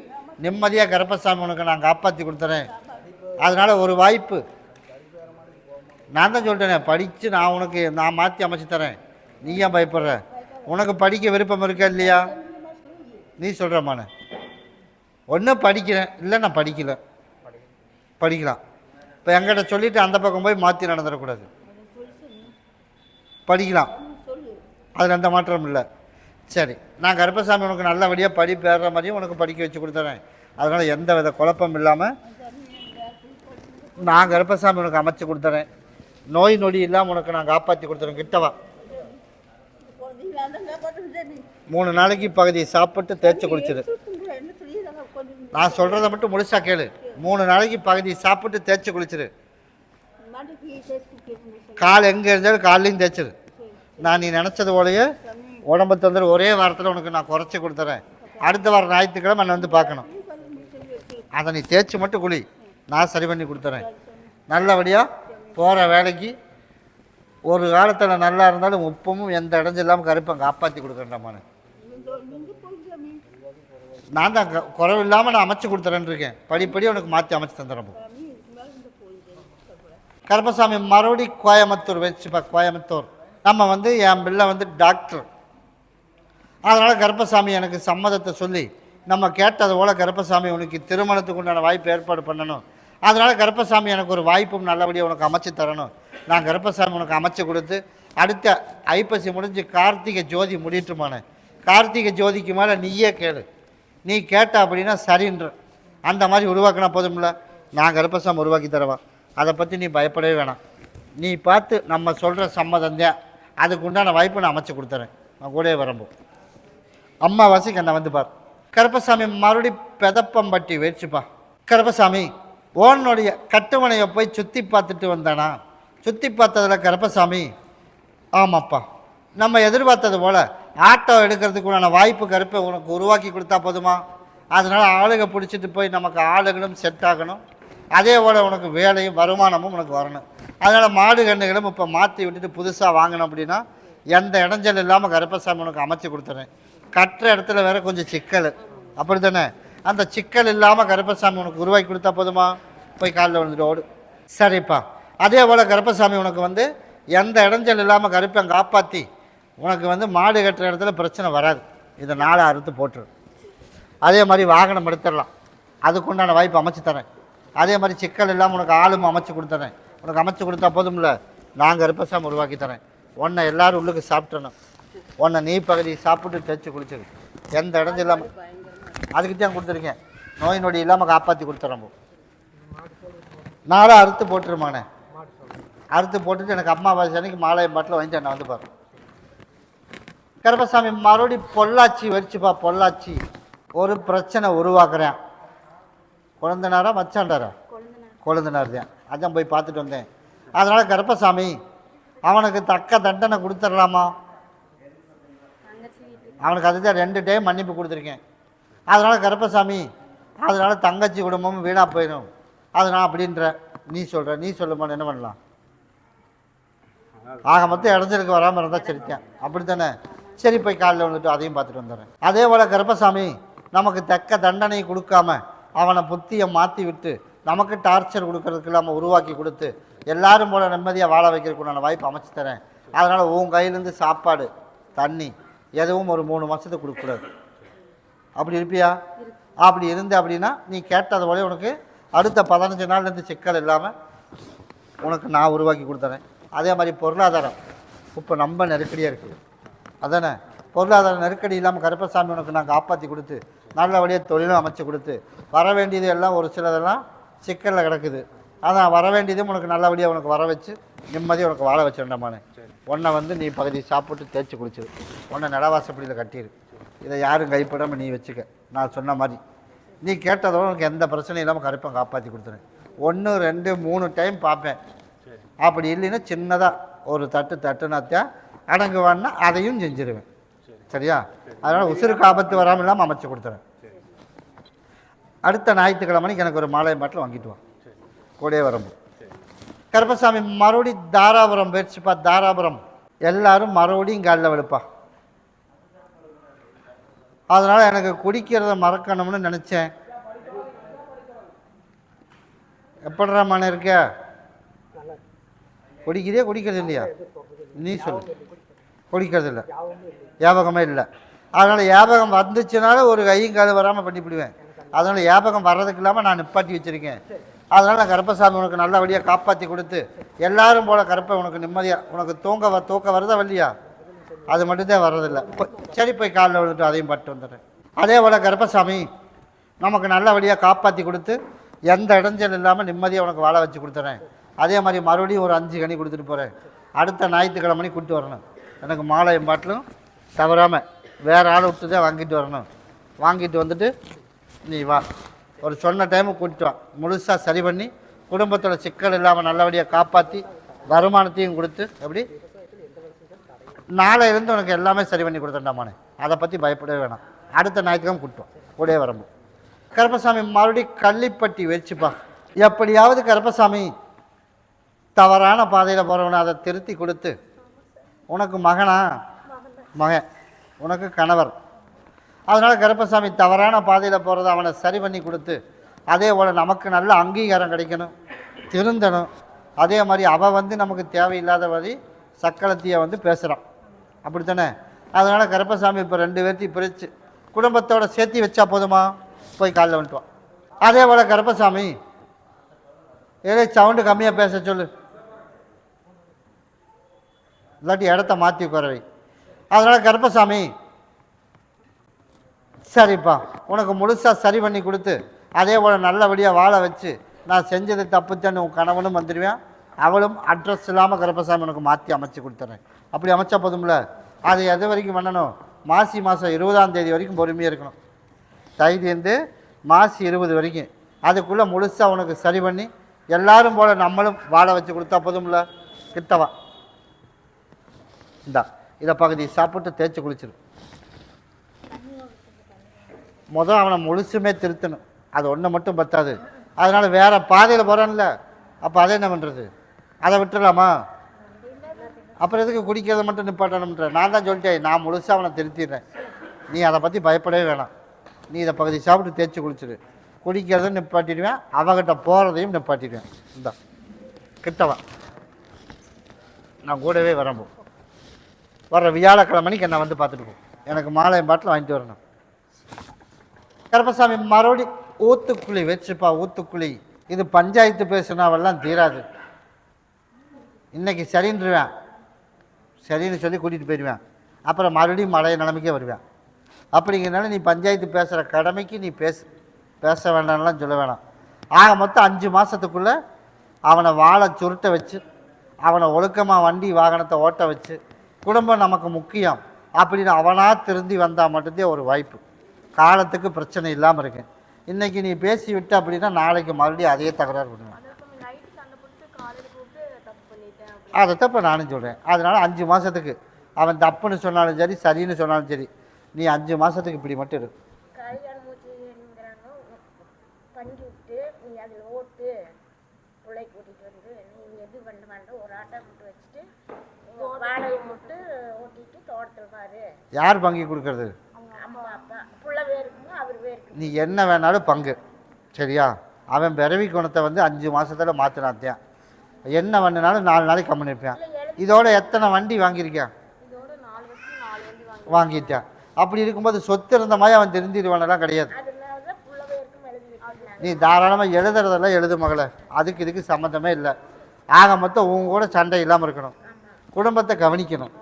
Speaker 1: நிம்மதியாக கருப்பசாமி உனக்கு நான் காப்பாற்றி கொடுத்துறேன். அதனால் ஒரு வாய்ப்பு நான் தான் சொல்லிட்டேனே, படித்து நான் உனக்கு நான் மாற்றி அமைச்சு தரேன். நீ ஏன் பயப்படுற? உனக்கு படிக்க விருப்பம் இருக்கா இல்லையா? நீ சொல்கிறம்மாண்ணே. ஒன்று படிக்கிறேன், இல்லை நான் படிக்கலை, படிக்கலாம். இப்போ எங்கிட்ட சொல்லிவிட்டு அந்த பக்கம் போய் மாற்றி நடந்துடக்கூடாது. படிக்கலாம், அதில் எந்த மாற்றம் இல்லை. சரி, நான் கருப்பசாமி உனக்கு நல்லபடியாக படிப்பு ஏறுற மாதிரியும் உனக்கு படிக்க வச்சு கொடுத்துறேன். அதனால் எந்த வித குழப்பம் இல்லாமல் நான் கருப்பசாமி உனக்கு அமைச்சு கொடுத்துறேன். நோய் நொடி இல்லாமல் உனக்கு நான் காப்பாற்றி கொடுத்துறேன். கிட்டவா. 3 நாளைக்கு பகுதியை சாப்பிட்டு தேய்ச்சி குளிச்சிடு. நான் சொல்கிறத மட்டும் முழுசா கேளு. 3 நாளைக்கு பகுதியை சாப்பிட்டு தேய்ச்சி குளிச்சிடு. கால் எங்கே இருந்தாலும் காலையும் தேய்ச்சிடு. நான் நீ நினச்சது போலயே உடம்பு தந்துடு. ஒரே வாரத்தில் உனக்கு நான் குறைச்சி கொடுத்துறேன். அடுத்த வாரம் ஞாயிற்றுக்கிழமை என்னை வந்து பார்க்கணும். அதை நீ தேய்ச்சி மட்டும் குளி, நான் சரி பண்ணி கொடுத்துறேன். நல்லபடியாக போகிற வேலைக்கு ஒரு காலத்தில் நல்லா இருந்தாலும் உப்பமும் எந்த இடைஞ்சு இல்லாமல் கருப்பை காப்பாற்றி கொடுக்குறேன்டாமான்னு நான் தான் குறைவு இல்லாமல் நான் அமைச்சு கொடுத்துறேன்னு இருக்கேன். படிப்படி உனக்கு மாற்றி அமைச்சு தந்துடுறேன். கருப்பசாமி மறுபடி கோயம்புத்தூர் வச்சுப்பா. கோயம்புத்தூர் நம்ம வந்து என் பிள்ளை வந்து டாக்டர். அதனால் கருப்பசாமி எனக்கு சம்மதத்தை சொல்லி நம்ம கேட்டது போல் கருப்பசாமி உனக்கு திருமணத்துக்கு உண்டான வாய்ப்பு ஏற்பாடு பண்ணணும். அதனால் கருப்பசாமி எனக்கு ஒரு வாய்ப்பும் நல்லபடியாக உனக்கு அமைச்சு தரணும். நான் கருப்பசாமி உனக்கு அமைச்சு கொடுத்து அடுத்த ஐப்பசி முடிஞ்சு கார்த்திகை ஜோதி முடிட்டுமானே. கார்த்திகை ஜோதிக்கு மேலே நீயே கேளு. நீ கேட்ட அப்படின்னா சரின்ற அந்த மாதிரி உருவாக்கினா போதும்ல. நான் கருப்பசாமி உருவாக்கி தரவா. அதை பற்றி நீ பயப்படவே வேணாம். நீ பார்த்து நம்ம சொல்கிற சம்மதம் தான், அதுக்கு உண்டான வாய்ப்பு நான் அமைச்சு கொடுத்துறேன். நான் கூட வரம்போ அம்மாவாசைக்கு என்னை வந்து பார். கருப்பசாமி மறுபடி பெதப்பம்பட்டி வச்சுப்பா. கருப்பசாமி ஓனுடைய கட்டுமனையை போய் சுற்றி பார்த்துட்டு வந்தானா? சுற்றி பார்த்ததில் கருப்பசாமி ஆமாப்பா, நம்ம எதிர்பார்த்தது போல் ஆட்டோ எடுக்கிறதுக்குண்டான வாய்ப்பு கருப்பை உனக்கு உருவாக்கி கொடுத்தா போதுமா? அதனால் ஆளுக பிடிச்சிட்டு போய் நமக்கு ஆளுகளும் செட் ஆகணும். அதே போல் உனக்கு வேலையும் வருமானமும் உனக்கு வரணும். அதனால் மாடு கண்ணுகளும் இப்போ மாற்றி விட்டுட்டு புதுசாக வாங்கணும் அப்படின்னா எந்த இடைஞ்சல் இல்லாமல் கருப்பசாமி உனக்கு அமைச்சு கொடுத்துறேன். கட்டுற இடத்துல வேறு கொஞ்சம் சிக்கல், அப்படி தானே? அந்த சிக்கல் இல்லாமல் கருப்பசாமி உனக்கு உருவாக்கி கொடுத்தா போதுமா? போய் காலில் விழுந்துட்டு ஓடு. சரிப்பா. அதே போல் கருப்பசாமி உனக்கு வந்து எந்த இடைஞ்சல் இல்லாமல் கருப்பை காப்பாற்றி உனக்கு வந்து மாடு கட்டுற இடத்துல பிரச்சனை வராது. இதை 4 அறுத்து போட்டுரு. அதே மாதிரி வாகனம் எடுத்துடலாம், அதுக்குண்டான வாய்ப்பு அமைச்சு தரேன். அதே மாதிரி சிக்கல் இல்லாமல் உனக்கு ஆளும் அமைச்சு கொடுத்துறேன். உனக்கு அமைச்சு கொடுத்தா போதும்ல. நான் கருப்பசாமி உருவாக்கி தரேன். உன்னை எல்லோரும் உள்ளுக்கு சாப்பிட்டணும். உன்னை நீ பகுதி சாப்பிட்டு தேய்ச்சி குளிச்சிரு. எந்த இடைஞ்சல் இல்லாமல் அதுக்கிட்டே கொடுத்துருக்கேன். நோய் நொடி இல்லாமல் காப்பாற்றி கொடுத்துறோம். 4 அறுத்து போட்டுருமாண்ணே. அறுத்து போட்டுட்டு எனக்கு அம்மாவாசை அன்னைக்கு மாலை பாட்டில் வாங்கிட்டு என்னை வந்து பாரு. கருப்பசாமி மறுபடி பொள்ளாச்சி வச்சுப்பா. பொள்ளாச்சி ஒரு பிரச்சனை உருவாக்குறேன். குழந்தனாரா மச்சாண்டாரா? கொழுந்தனார் தான். அதான் போய் பார்த்துட்டு வந்தேன். அதனால் கருப்பசாமி அவனுக்கு தக்க தண்டனை கொடுத்துடலாமா? அவனுக்கு அதுதான் 2 டைம் மன்னிப்பு கொடுத்துருக்கேன். அதனால் கருப்பசாமி அதனால் தங்கச்சி குடும்பமும் வீணாக போயிடும். அதனால் அப்படின்ற நீ சொல்லுமான்னு என்ன பண்ணலாம்? ஆக மொத்தம் இடைஞ்சலுக்கு வராமல் இருந்தால் சரித்தான், அப்படி தானே? சரி, போய் காலையில் வந்துட்டு அதையும் பார்த்துட்டு வந்துடுறேன். அதே போல் கருப்பசாமி நமக்கு தக்க தண்டனை கொடுக்காம அவனை புத்தியை மாற்றி விட்டு நமக்கு டார்ச்சர் கொடுக்கறதுக்கு இல்லாமல் உருவாக்கி கொடுத்து எல்லாரும் போல் நிம்மதியாக வாழ வைக்கிறதுக்குண்டான வாய்ப்பு அமைச்சு தரேன். அதனால் உன் கையிலேருந்து சாப்பாடு தண்ணி எதுவும் ஒரு 3 மாதத்துக்கு கொடுக்கக்கூடாது. அப்படி இருப்பியா? அப்படி இருந்து அப்படின்னா நீ கேட்டது போல உனக்கு அடுத்த 15 நாள்லேருந்து சிக்கல் இல்லாமல் உனக்கு நான் உருவாக்கி கொடுத்துறேன். அதே மாதிரி பொருளாதாரம் இப்போ ரொம்ப நெருக்கடியாக இருக்குது, அதானே? பொருளாதார நெருக்கடி இல்லாமல் கருப்பசாமி உனக்கு நான் காப்பாற்றி கொடுத்து நல்லபடியாக தொழிலும் அமைச்சு கொடுத்து வர வேண்டியது எல்லாம் ஒரு சிலதெல்லாம் சிக்கலில் கிடக்குது. அதான் வர வேண்டியதும் உனக்கு நல்லபடியாக உனக்கு வர வச்சு நிம்மதியாக உனக்கு வாழ வச்சிடண்டாமானே. உன்னை வந்து நீ பகுதி சாப்பிட்டு தேய்ச்சி குளிச்சிரு, உன்னை நடவாசப்படியில் கட்டிடு. இதை யாரும் கைப்படாமல் நீ வச்சுக்க. நான் சொன்ன மாதிரி நீ கேட்டதோடு உனக்கு எந்த பிரச்சனையும் இல்லாமல் கருப்பை காப்பாற்றி கொடுத்துறேன். 1 2 3 டைம் பார்ப்பேன். அப்படி இல்லைன்னா சின்னதாக ஒரு தட்டுனாத்தான் அடங்குவான்னா அதையும் செஞ்சிருவேன். சரியா? அதனால் உசுருக்கு ஆபத்து வராமல் இல்லாமல் அமைச்சு கொடுத்துறேன். அடுத்த ஞாயிற்றுக்கிழமைக்கு எனக்கு ஒரு மாலை பாட்டில் வாங்கிட்டு வா. கூடவே வரும்போது கருப்பசாமி மறுபடி தாராபுரம் போயிடுச்சுப்பா. தாராபுரம் எல்லாரும் மறுபடியும் காலில் வெளுப்பா. அதனால் எனக்கு குடிக்கிறத மறக்கணும்னு நினச்சேன். எப்படிறா மன இருக்க? குடிக்கிறதே குடிக்கிறது இல்லையா? நீ சொல்லு. குடிக்கிறது இல்லை, ஞாபகமே இல்லை. அதனால் ஞாபகம் வந்துச்சுனால ஒரு கையும் கால் வராமல் பண்ணிவிடுவேன். அதனால் ஞாபகம் வர்றதுக்கு இல்லாமல் நான் நிப்பாட்டி வச்சுருக்கேன். அதனால் நான் கருப்பசாமி உனக்கு நல்லபடியாக காப்பாற்றி கொடுத்து எல்லாரும் போல் கருப்பை உனக்கு நிம்மதியாக உனக்கு தூக்க வருதா வரலையா? அது மட்டும்தான் வர்றதில்லை. சரி, போய் காலில் விழுந்துட்டு அதையும் பட்டு வந்துடுறேன். அதே போல் கருப்பசாமி நமக்கு நல்லபடியாக காப்பாற்றி கொடுத்து எந்த இடைஞ்சல் இல்லாமல் நிம்மதியாக உனக்கு வாழ வச்சு கொடுத்துறேன். அதே மாதிரி மறுபடியும் ஒரு 5 கனி கொடுத்துட்டு போகிறேன். அடுத்த ஞாயிற்றுக்கிழமை கூப்பிட்டு வரணும். எனக்கு மாலையும் பாட்டிலும் தவறாமல் வேறு ஆள் விட்டு தான் வாங்கிட்டு வரணும். வாங்கிட்டு வந்துட்டு நீ வா, ஒரு சொன்ன டைமுக்கு கூட்டிட்டு வா. முழுசாக சரி பண்ணி குடும்பத்தோட சிக்கல் இல்லாமல் நல்லபடியாக காப்பாற்றி வருமானத்தையும் கொடுத்து எப்படி நாளையிலேருந்து உனக்கு எல்லாமே சரி பண்ணி கொடுத்துட்டாமானே. அதை பற்றி பயப்படவே வேணாம். அடுத்த ஞாயிற்றுக்கிழமை கூப்பிட்டோம் கூடவே வரும்போது கருப்பசாமி மறுபடியும் கள்ளிப்பட்டி வச்சுப்பா. எப்படியாவது கருப்பசாமி தவறான பாதையில் போகிறவனை அதை திருத்தி கொடுத்து உனக்கு மகனா மகன் உனக்கு கணவர். அதனால் கருப்பசாமி தவறான பாதையில் போகிறத அவனை சரி பண்ணி கொடுத்து அதே போல் நமக்கு நல்ல அங்கீகாரம் கிடைக்கணும், திருந்தணும். அதே மாதிரி அவள் வந்து நமக்கு தேவையில்லாத மாதிரி சக்களத்தியை வந்து பேசுகிறான், அப்படித்தானே? அதனால் கருப்பசாமி இப்போ 2 பேர்த்தையும் பிரித்து குடும்பத்தோட சேர்த்து வச்சா போதுமா? போய் காலில் வந்துட்டுவான். அதே போல் கருப்பசாமி ஏதோ சவுண்டு கம்மியாக பேச சொல்லு, இல்லாட்டி இடத்த மாற்றி குறவை. அதனால் கருப்பசாமி சரிப்பா உனக்கு முழுசாக சரி பண்ணி கொடுத்து அதே போல் நல்லபடியாக வாழ வச்சு நான் செஞ்சது தப்புத்தேன்னு உன் கணவனும் வந்துடுவேன், அவளும் அட்ரஸ் இல்லாமல் கருப்பசாமி உனக்கு மாற்றி அமைச்சு கொடுத்துறேன். அப்படி அமைச்சா போதும்ல. அது எது வரைக்கும் பண்ணணும்? மாசி மாதம் 20ஆம் தேதி வரைக்கும் பொறுமையாக இருக்கணும். தைதேந்து மாசி 20 வரைக்கும் அதுக்குள்ளே முழுசாக உனக்கு சரி பண்ணி எல்லாரும் போல் நம்மளும் வாழ வச்சு கொடுத்தா போதும்ல. கிட்டவா இந்தா இதை பகுதி சாப்பிட்டு தேய்ச்சி குளிச்சிடும். அவனை முழுசுமே திருத்தணும், அது ஒன்று மட்டும் பத்தாது. அதனால் வேறு பாதையில் போகிறான்ல, அப்போ அதை என்ன பண்ணுறது? அதை விட்டுடலாமா? அப்புறம் எதுக்கு குடிக்கிறத மட்டும் நிப்பாட்டணுன்ற? நான் தான் சொல்லிட்டேன், நான் முழுசாக அவனை திருத்திடுறேன். நீ அதை பற்றி பயப்படவே வேணாம். நீ இதை பகுதி சாப்பிட்டு தேய்ச்சி குளிச்சிடு. குடிக்கிறதும் நிப்பாட்டிடுவேன், அவகிட்ட போகிறதையும் நிப்பாட்டிடுவேன். இந்தா கிட்டவா, நான் கூடவே வரம்போ. வர்ற வியாழக்கிழமைக்கு என்னை வந்து பார்த்துட்டு போ. எனக்கு மாலை பாட்டில் வாங்கிட்டு வரணும். கருப்பசாமி மறுபடி ஊத்துக்குழி வச்சுப்பா. ஊத்துக்குழி இது பஞ்சாயத்து பேசுனாவெல்லாம் தீராது. இன்றைக்கி சரின்றுவேன், சரின்னு சொல்லி கூட்டிகிட்டு போயிடுவேன். அப்புறம் மறுபடியும் மழைய நிலைமைக்கே வருவேன். அப்படிங்கிறனால நீ பஞ்சாயத்து பேசுகிற கடமைக்கு நீ பேச வேண்டாம்லாம் சொல்ல வேணாம். ஆக மொத்தம் 5 மாதத்துக்குள்ளே அவனை வாழை சுருட்ட வச்சு அவனை ஒழுக்கமாக வண்டி வாகனத்தை ஓட்ட வச்சு குடும்பம் நமக்கு முக்கியம் அப்படின்னு அவனாக திருந்தி வந்தால் மட்டும்தான் ஒரு வாய்ப்பு. காலத்துக்கு பிரச்சனை இல்லாமல் இருக்கு. இன்றைக்கி நீ பேசி விட்ட அப்படின்னா நாளைக்கு மறுபடியும் அதே தகராறு பண்ணுவேன். அதை தப்ப நானும் சொல்கிறேன். அதனால் 5 மாதத்துக்கு அவன் தப்புன்னு சொன்னாலும் சரி சரின்னு சொன்னாலும் சரி நீ 5 மாதத்துக்கு இப்படி மட்டும் இருக்கு.
Speaker 2: வச்சுட்டு நீ அதில் ஓட்டு பிள்ளை கூட்டிகிட்டு வந்து நீ எது பண்ண வேண்டாம் ஒரு ஆட்டா போட்டு வச்சுட்டு வாடகை போட்டு ஓட்டிட்டு தோட்டத்தில் பாரு.
Speaker 1: யார் பங்கு கொடுக்கறது?
Speaker 2: அம்மா அப்பா பிள்ளை வேறுக்குங்க அவர் வேறுக்கு.
Speaker 1: நீ என்ன வேணாலும் பங்கு, சரியா? அவன் பிறவி குணத்தை வந்து 5 மாதத்தில் மாற்றினாத்தேன். என்ன வேணுனாலும் 4 நாளைக்கு கம்மி இருப்பேன். இதோட எத்தனை வண்டி வாங்கியிருக்கேன்? வாங்கிட்டேன். அப்படி இருக்கும்போது சொத்து இருந்த மாதிரி அவன் தெரிஞ்சிருவானெல்லாம் கிடையாது. நீ தாராளமாக எழுதுறதெல்லாம் எழுது மகளை, அதுக்கு இதுக்கு சம்மந்தமே இல்லை. ஆக மொத்தம் உங்க கூட சண்டை இல்லாமல் இருக்கணும், குடும்பத்தை கவனிக்கணும்,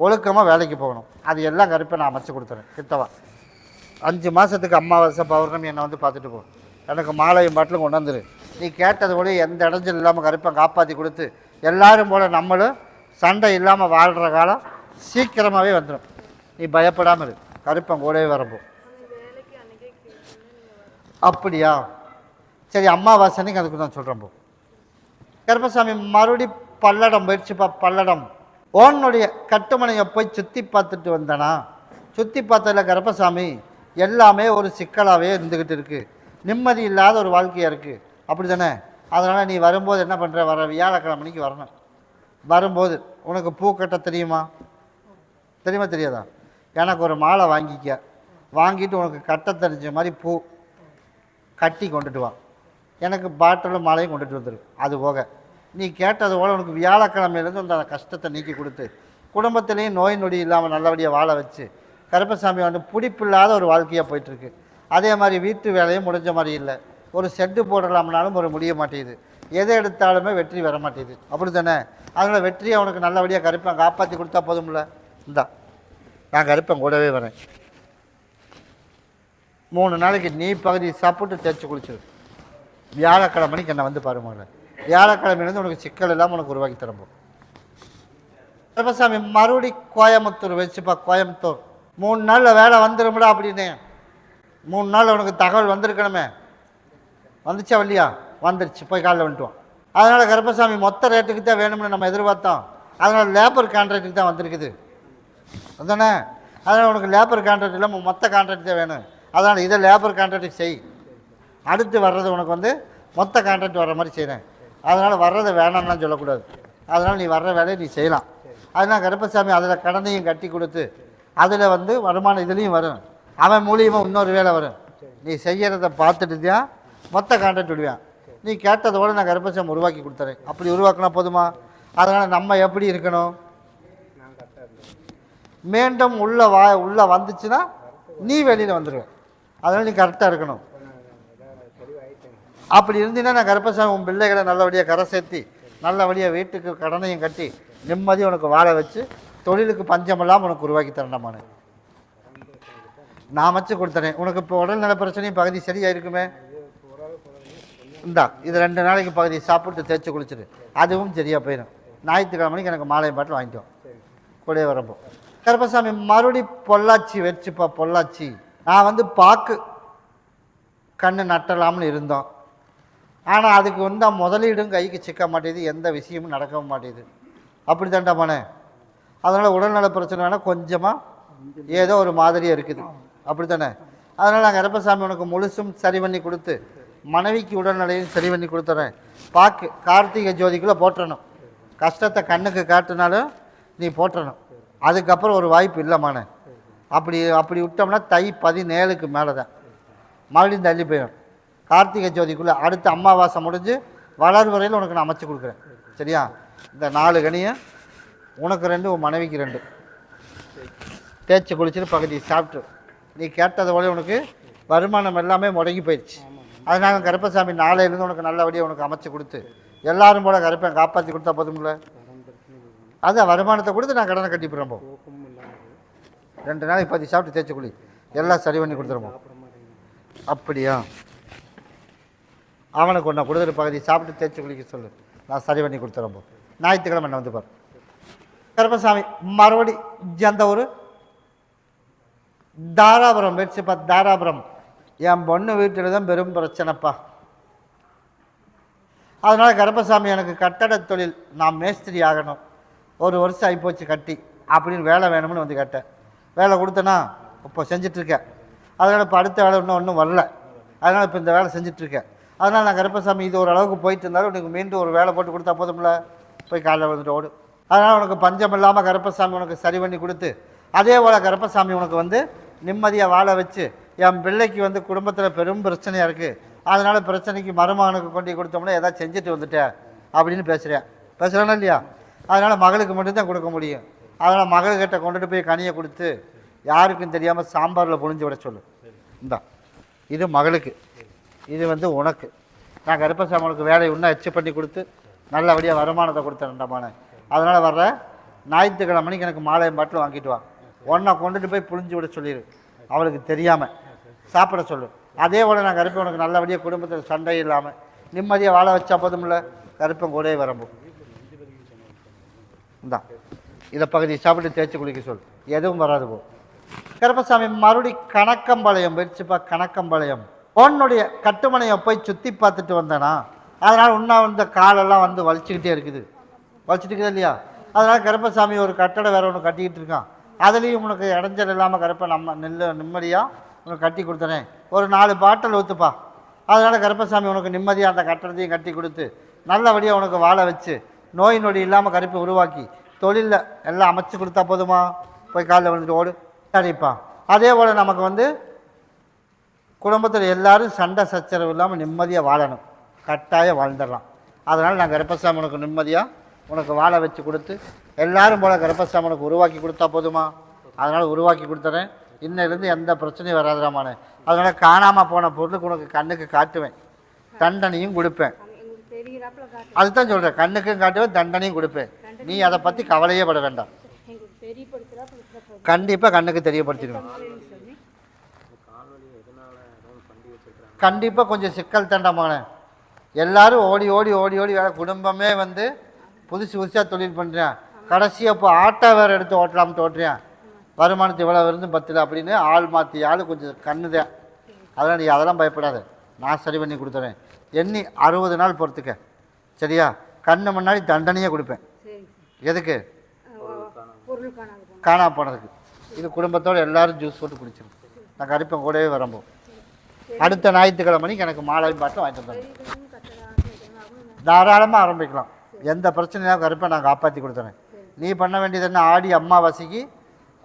Speaker 1: ஒழுக்கமாக வேலைக்கு போகணும். அது எல்லாம் கருப்பை நான் அமைச்சு கொடுத்துறேன். கிட்டவா 5 மாதத்துக்கு அமாவாசை பௌர்ணமி என்னை வந்து பார்த்துட்டு போ. எனக்கு மாலையும் பாட்டிலும் கொண்டு வந்துரு. நீ கேட்டது கூட எந்த இடைஞ்சல் இல்லாமல் கருப்பை காப்பாற்றி கொடுத்து எல்லாரும் போல் நம்மளும் சண்டை இல்லாமல் வாழ்கிற காலம் சீக்கிரமாகவே வந்துடும். நீ பயப்படாமல் இரு, கருப்பன் கூடவே வரப்போ. அப்படியா? சரி, அம்மாவாசனைக்கு அதுக்கு தான் சொல்கிறேன். போ கருப்பசாமி மறுபடி பல்லடம் போயிடுச்சுப்பா. பல்லடம் ஓனுடைய கட்டுமனையை போய் சுற்றி பார்த்துட்டு வந்தனா. சுற்றி பார்த்ததில் கருப்பசாமி எல்லாமே ஒரு சிக்கலாகவே இருந்துக்கிட்டு இருக்குது. நிம்மதி இல்லாத ஒரு வாழ்க்கையாக இருக்குது. அப்படி தானே? அதனால் நீ வரும்போது என்ன பண்ணுற, வர வியாழக்கிழமைக்கு வரணும். வரும்போது உனக்கு பூ கட்ட தெரியுமா? தெரியுமா தெரியாதா? எனக்கு ஒரு மாலை வாங்கிக்க. வாங்கிட்டு உனக்கு கட்ட தெரிஞ்ச மாதிரி பூ கட்டி கொண்டுட்டு வா. எனக்கு பாட்டிலும் மாலையும் கொண்டுட்டு வந்துரு. அது போக நீ கேட்டது போல் உனக்கு வியாழக்கிழமையிலேருந்து அந்த கஷ்டத்தை நீக்கி கொடுத்து குடும்பத்திலையும் நோய் நொடி இல்லாமல் நல்லபடியாக வாழ வச்சு கருப்பசாமி வந்து பிடிப்பில்லாத ஒரு வாழ்க்கையாக போயிட்டுருக்கு. அதே மாதிரி வீட்டு வேலையும் முடிஞ்ச மாதிரி இல்லை. ஒரு செட்டு போடலாம்னாலும் ஒரு முடிய மாட்டேங்குது. எதை எடுத்தாலுமே வெற்றி வர மாட்டேங்குது. அப்படி தானே? அதனால் வெற்றியை அவனுக்கு நல்லபடியாக கருப்பேன் காப்பாற்றி கொடுத்தா போதும்ல. இந்தா நான் கருப்பேன் கூடவே வரேன். 3 நாளைக்கு நீ பகுதி சாப்பிட்டு தேய்ச்சி குளிச்சிரு. வியாழக்கிழமைக்கு என்னை வந்து பாருங்க. வியாழக்கிழமையிலேருந்து உனக்கு சிக்கல் இல்லாமல் உனக்கு உருவாக்கி தரப்போம். கருப்பசாமி மறுபடி கோயம்புத்தூர் வச்சுப்பா. கோயம்புத்தூர் 3 நாளில் வேலை வந்துடும்டா அப்படின்னு 3 நாள் உனக்கு தகவல் வந்திருக்கணுமே. வந்துச்சா இல்லையா? வந்துருச்சு. போய் காலையில் வந்துட்டுவோம். அதனால் கருப்பசாமி மொத்த ரேட்டுக்கு தான் வேணும்னு நம்ம எதிர்பார்த்தோம். அதனால் லேபர் கான்ட்ராக்டுக்கு தான் வந்திருக்குது. அதுதானே? அதனால் உனக்கு லேபர் கான்ட்ராக்ட் இல்லாமல் மொத்த கான்ட்ராக்ட் தான் வேணும். அதனால் இதை லேபர் கான்ட்ராக்ட் செய். அடுத்து வர்றது உனக்கு வந்து மொத்த கான்ட்ராக்ட் வர்ற மாதிரி செய்கிறேன். அதனால் வர்றதை வேணாம்லாம் சொல்லக்கூடாது. அதனால் நீ வர்ற வேலையை நீ செய்யலாம். அதனால் கருப்பசாமி அதில் கடனையும் கட்டி கொடுத்து அதில் வந்து வருமானம் இதுலேயும் வரும். அவன் மூலியமாக இன்னொரு வேலை வரும். நீ செய்கிறத பார்த்துட்டு தான் மொத்த கான்ட்ராக்ட் விடுவேன். நீ கேட்டதோடு நான் கருப்பசாமி உருவாக்கி கொடுத்துறேன். அப்படி உருவாக்கினா போதுமா? அதனால் நம்ம எப்படி இருக்கணும்? மீண்டும் உள்ளே வந்துச்சுன்னா நீ வெளியில் வந்துடுவேன். அதனால் நீ கரெக்டாக இருக்கணும். அப்படி இருந்தீங்கன்னா நான் கருப்பசாமி உன் பிள்ளைகளை நல்லபடியாக கரை சேர்த்தி நல்லபடியாக வீட்டுக்கு கடனையும் கட்டி நிம்மதியாக உனக்கு வாழ வச்சு தொழிலுக்கு பஞ்சமெல்லாம் உனக்கு உருவாக்கி தரேன்டாமானு நான் வச்சு கொடுத்துறேன். உனக்கு இப்போ உடல்நல பிரச்சனையும் பகுதி சரியாக இருக்குமே. இந்தா இது 2 நாளைக்கு பகுதி சாப்பிட்டு தேய்ச்சி குளிச்சுட்டு அதுவும் சரியாக போயிடும். ஞாயிற்றுக்கிழமைக்கு எனக்கு மாலையும் பாட்டில் வாங்கிட்டோம். கூடவே வரப்போ கருப்பசாமி மறுபடி பொள்ளாச்சி வச்சுப்பா. பொள்ளாச்சி நான் வந்து பாக்கு கண்ணு நட்டலாம்னு இருந்தோம். ஆனால் அதுக்கு வந்து முதலீடும் கைக்கு சிக்க மாட்டேது, எந்த விஷயமும் நடக்கவும் மாட்டேது. அப்படி தாண்டாமானே? அதனால் உடல்நல பிரச்சனை வேணால் கொஞ்சமாக ஏதோ ஒரு மாதிரியாக இருக்குது. அப்படி தானே? அதனால் நான் கருப்பசாமி உனக்கு முழுசும் சரி பண்ணி கொடுத்து மனைவிக்கு உடல்நிலையும் சரி பண்ணி கொடுத்துறேன். பாக்கு கார்த்திகை ஜோதிக்குள்ளே போட்டுறணும். கஷ்டத்தை கண்ணுக்கு காட்டினாலும் நீ போட்டுறணும். அதுக்கப்புறம் ஒரு வாய்ப்பு இல்லைம்மானே. அப்படி விட்டோம்னா தை 17க்கு மேலே தான் மறுபடியும் தள்ளி போயிடும். கார்த்திகை ஜோதிக்குள்ளே அடுத்த அமாவாசை முடிஞ்சு வளர் வரையில் உனக்கு நான் அமைச்சு கொடுக்குறேன். சரியா? இந்த 4 கனியை உனக்கு 2 உன் மனைவிக்கு 2 தேய்ச்சி குளிச்சுட்டு பகுதி சாப்பிட்டு நீ கேட்டதை போல உனக்கு வருமானம் எல்லாமே முடங்கி போயிடுச்சு. அதனால கருப்பசாமி நாளையிலேருந்து உனக்கு நல்லபடியாக உனக்கு அமைச்சு கொடுத்து எல்லாரும் போல கருப்பேன் காப்பாற்றி கொடுத்தா போதும்ல. அதான் வருமானத்தை கொடுத்து நான் கடனை கட்டிப்பிடுறேன். 2 நாளைக்கு பகுதி சாப்பிட்டு தேய்ச்சி குளி எல்லாம் சரி பண்ணி கொடுத்துருப்போம். அப்படியா? அவனுக்கு ஒன்றை கொடுத்துட்டு பகுதி சாப்பிட்டு தேய்ச்சி குளிக்க சொல்லு, நான் சரி பண்ணி கொடுத்துறப்போ. ஞாயிற்றுக்கிழமை என்ன வந்து பாரு. கருப்பசாமி மறுபடி எந்த ஊர்? தாராபுரம் போயிடுச்சுப்பா. தாராபுரம் என் பொண்ணு வீட்டில் தான் பெரும் பிரச்சனைப்பா. அதனால் கருப்பசாமி எனக்கு கட்டட தொழில், நான் மேஸ்திரி ஆகணும், 1 வருஷம் ஆகிப்போச்சு கட்டி அப்படின்னு வேலை வேணும்னு வந்து கேட்டேன். வேலை கொடுத்தேன்னா இப்போ செஞ்சிட்ருக்கேன். அதனால் இப்போ அடுத்த வேலை ஒன்றும் வரல. அதனால் இப்போ இந்த வேலை செஞ்சிட்ருக்கேன். அதனால் நான் கருப்பசாமி இது ஒரு அளவுக்கு போயிட்டு இருந்தாலும் உனக்கு மீண்டும் ஒரு வேலை போட்டு கொடுத்தா போதும்ல, போய் காலைல வந்துட்டு ஓடு. அதனால் உனக்கு பஞ்சம் இல்லாமல் கருப்பசாமி உனக்கு சரி பண்ணி கொடுத்து, அதே போல் கருப்பசாமி உனக்கு வந்து நிம்மதியாக வாழ வச்சு, என் பிள்ளைக்கு வந்து குடும்பத்தில் பெரும் பிரச்சனையாக இருக்குது, அதனால் பிரச்சனைக்கு மருமகனுக்கு கொண்டு கொடுத்தோம்னா ஏதாவது செஞ்சுட்டு வந்துட்டேன் அப்படின்னு பேசுகிறேன்னா இல்லையா? அதனால் மகளுக்கு மட்டும்தான் கொடுக்க முடியும். அதனால் மகள்கிட்ட கொண்டுட்டு போய் கனியை கொடுத்து யாருக்கும் தெரியாமல் சாம்பாரில் புழிஞ்சு விட சொல்லு. இந்தா இது மகளுக்கு, இது வந்து உனக்கு. நான் கருப்பசாமி உனக்கு வேலையை இன்னும் எச்சு பண்ணி கொடுத்து நல்லபடியாக வருமானத்தை கொடுத்தேன்டாமான. அதனால் வர்ற ஞாயிற்றுக்கிழமைக்கு எனக்கு மாலையும் பாட்டில் வாங்கிட்டு வா. ஒன்றை கொண்டுட்டு போய் புழிஞ்சு விட சொல்லிடு, அவளுக்கு தெரியாமல் சாப்பிட சொல்லு. அதே போல் நான் கருப்பை உனக்கு நல்லபடியாக குடும்பத்தில் சண்டை இல்லாமல் நிம்மதியாக வாழ வச்சா போதும்ல, கருப்பம் கூடவே வரம்போ. இந்தா இதை பகுதி சாப்பிட்டு தேய்ச்சி குளிக்க சொல், எதுவும் வராது போ. கருப்பசாமி மறுபடி கணக்கம்பாளையம் போயிடுச்சுப்பா. கணக்கம்பாளையம் உன்னுடைய கட்டுமனையை போய் சுற்றி பார்த்துட்டு வந்தேனா, அதனால் இன்னும் இந்த காலெல்லாம் வந்து வலிச்சுக்கிட்டே இருக்குது, வலிச்சுட்டு இல்லையா? அதனால் கருப்பசாமி ஒரு கட்டடை வேறு ஒன்று கட்டிக்கிட்டு இருக்கான். அதுலேயும் உனக்கு இடைஞ்சல் இல்லாமல் கருப்பை நிம்மதியாக உனக்கு கட்டி கொடுத்தனே. ஒரு 4 பாட்டில் ஊற்றுப்பா. அதனால் கருப்பசாமி உனக்கு நிம்மதியாக அந்த கட்டடத்தையும் கட்டி கொடுத்து நல்லபடியாக உனக்கு வாழ வச்சு நோய் நொடி இல்லாமல் கருப்பை உருவாக்கி தொழிலில் எல்லாம் அமைச்சு கொடுத்தா போதுமா, போய் காலையில் வந்துட்டு ஓடு. சரிப்பா. அதே போல் நமக்கு வந்து குடும்பத்தில் எல்லோரும் சண்டை சச்சரவு இல்லாமல் நிம்மதியாக வாழணும், கட்டாயம் வாழ்ந்துடலாம். அதனால் நான் கருப்பசாமி உனக்கு நிம்மதியாக உனக்கு வாழ வச்சு கொடுத்து எல்லோரும் போல் கருப்பசாமி உனக்கு உருவாக்கி கொடுத்தா போதுமா. அதனால் உருவாக்கி கொடுத்துறேன். இன்னிலேருந்து எந்த பிரச்சனையும் வராதுராமானே. அதனால் காணாமல் போன பொருளுக்கு உனக்கு கண்ணுக்கு காட்டுவேன், தண்டனையும் கொடுப்பேன். அதுதான் சொல்கிறேன், கண்ணுக்கும் காட்டுவேன், தண்டனையும் கொடுப்பேன். நீ அதை பற்றி கவலையே பட வேண்டாம். கண்டிப்பாக கண்ணுக்கு தெரியப்படுத்திடுவேன். கண்டிப்பாக கொஞ்சம் சிக்கல் தண்டமான. எல்லோரும் ஓடி ஓடி ஓடி ஓடி வேலை, குடும்பமே வந்து புதுசாக தொழில் பண்ணுறேன், கடைசியாக இப்போ ஆட்டோ வேறு எடுத்து ஓட்டலாம்னு ஓட்டுறேன், வருமானத்தை இவ்வளோ இருந்து 10 அப்படின்னு ஆள் மாற்றி ஆள் கொஞ்சம் கண்ணுதேன். அதனால் நீ அதெல்லாம் பயப்படாத, நான் சரி பண்ணி கொடுத்துறேன். எண்ணி 60 நாள் பொறுத்துக்க, சரியா? கண்ணு முன்னாடி தண்டனையே கொடுப்பேன். எதுக்கு? காணா போனதுக்கு. இது குடும்பத்தோடு எல்லோரும் ஜூஸ் போட்டு குடிச்சிடும். நான் கருப்பேன் கூடவே வரம்போம். அடுத்த ஞாயிற்றுக்கிழமைக்கு எனக்கு மாலை பாட்டில் வாங்கிட்டு வந்தேன். தாராளமாக ஆரம்பிக்கலாம், எந்த பிரச்சனையாக கருப்பை நான் காப்பாற்றி கொடுத்துறேன். நீ பண்ண வேண்டியது என்ன, ஆடி அம்மாவாசைக்கு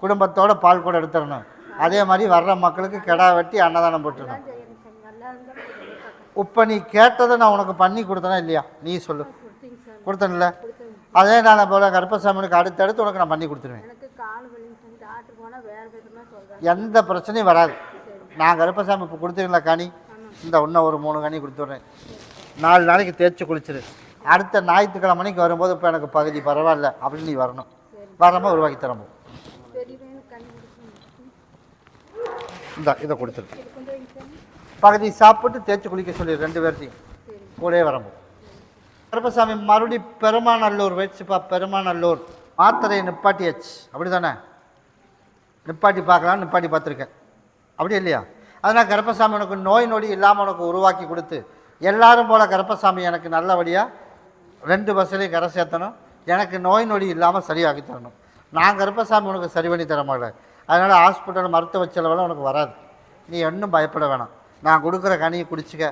Speaker 1: குடும்பத்தோட பால் கூட எடுத்துடணும். அதே மாதிரி வர்ற மக்களுக்கு கிடா வெட்டி அன்னதானம் போட்டுடணும். இப்போ நீ கேட்டதை நான் உனக்கு பண்ணி கொடுத்தேனா இல்லையா, நீ சொல்லு. கொடுத்தேன்ல, அதே நான் போல கருப்பசாமிக்கு அடுத்தடுத்து உனக்கு நான் பண்ணி கொடுத்துருவேன். எந்த பிரச்சனையும் வராது. நான் கருப்பசாமி இப்போ கொடுத்துருங்களா கனி, இந்த இன்னும் ஒரு 3 கனி கொடுத்துட்றேன். 4 நாளைக்கு தேய்ச்சி குளிச்சிரு. அடுத்த ஞாயிற்றுக்கிழமைக்கு வரும்போது இப்போ எனக்கு பகுதி பரவாயில்ல அப்படின்னு நீ வரணும். வரமா உருவாக்கி தரம்போ. இந்த இதை கொடுத்துரு. பகுதி சாப்பிட்டு தேய்ச்சி குளிக்க சொல்லி 2 பேர்த்தையும் கூடவே வரம்போ. கருப்பசாமி மறுபடி பெருமாநல்லூர் வச்சுப்பா. பெருமாநல்லூர் மாத்திரையை நிப்பாட்டியாச்சு, அப்படி தானே? நிப்பாட்டி பார்க்கலாம், நிப்பாட்டி பார்த்துருக்கேன், அப்படி இல்லையா? அதனால் கருப்பசாமி உனக்கு நோய் நொடி இல்லாமல் உனக்கு உருவாக்கி கொடுத்து எல்லாரும் போல் கருப்பசாமி எனக்கு நல்லபடியாக 2 பஸ்ஸுலேயும் கரை சேர்த்தணும், எனக்கு நோய் நொடி இல்லாமல் சரியாக்கி தரணும். நான் கருப்பசாமி உனக்கு சரி பண்ணி தர மாட்டேன். அதனால் ஹாஸ்பிட்டல் மருத்துவ செலவெல்லாம் உனக்கு வராது. நீ ஒன்றும் பயப்பட வேணாம். நான் கொடுக்குற கனியை குடிச்சிக்க,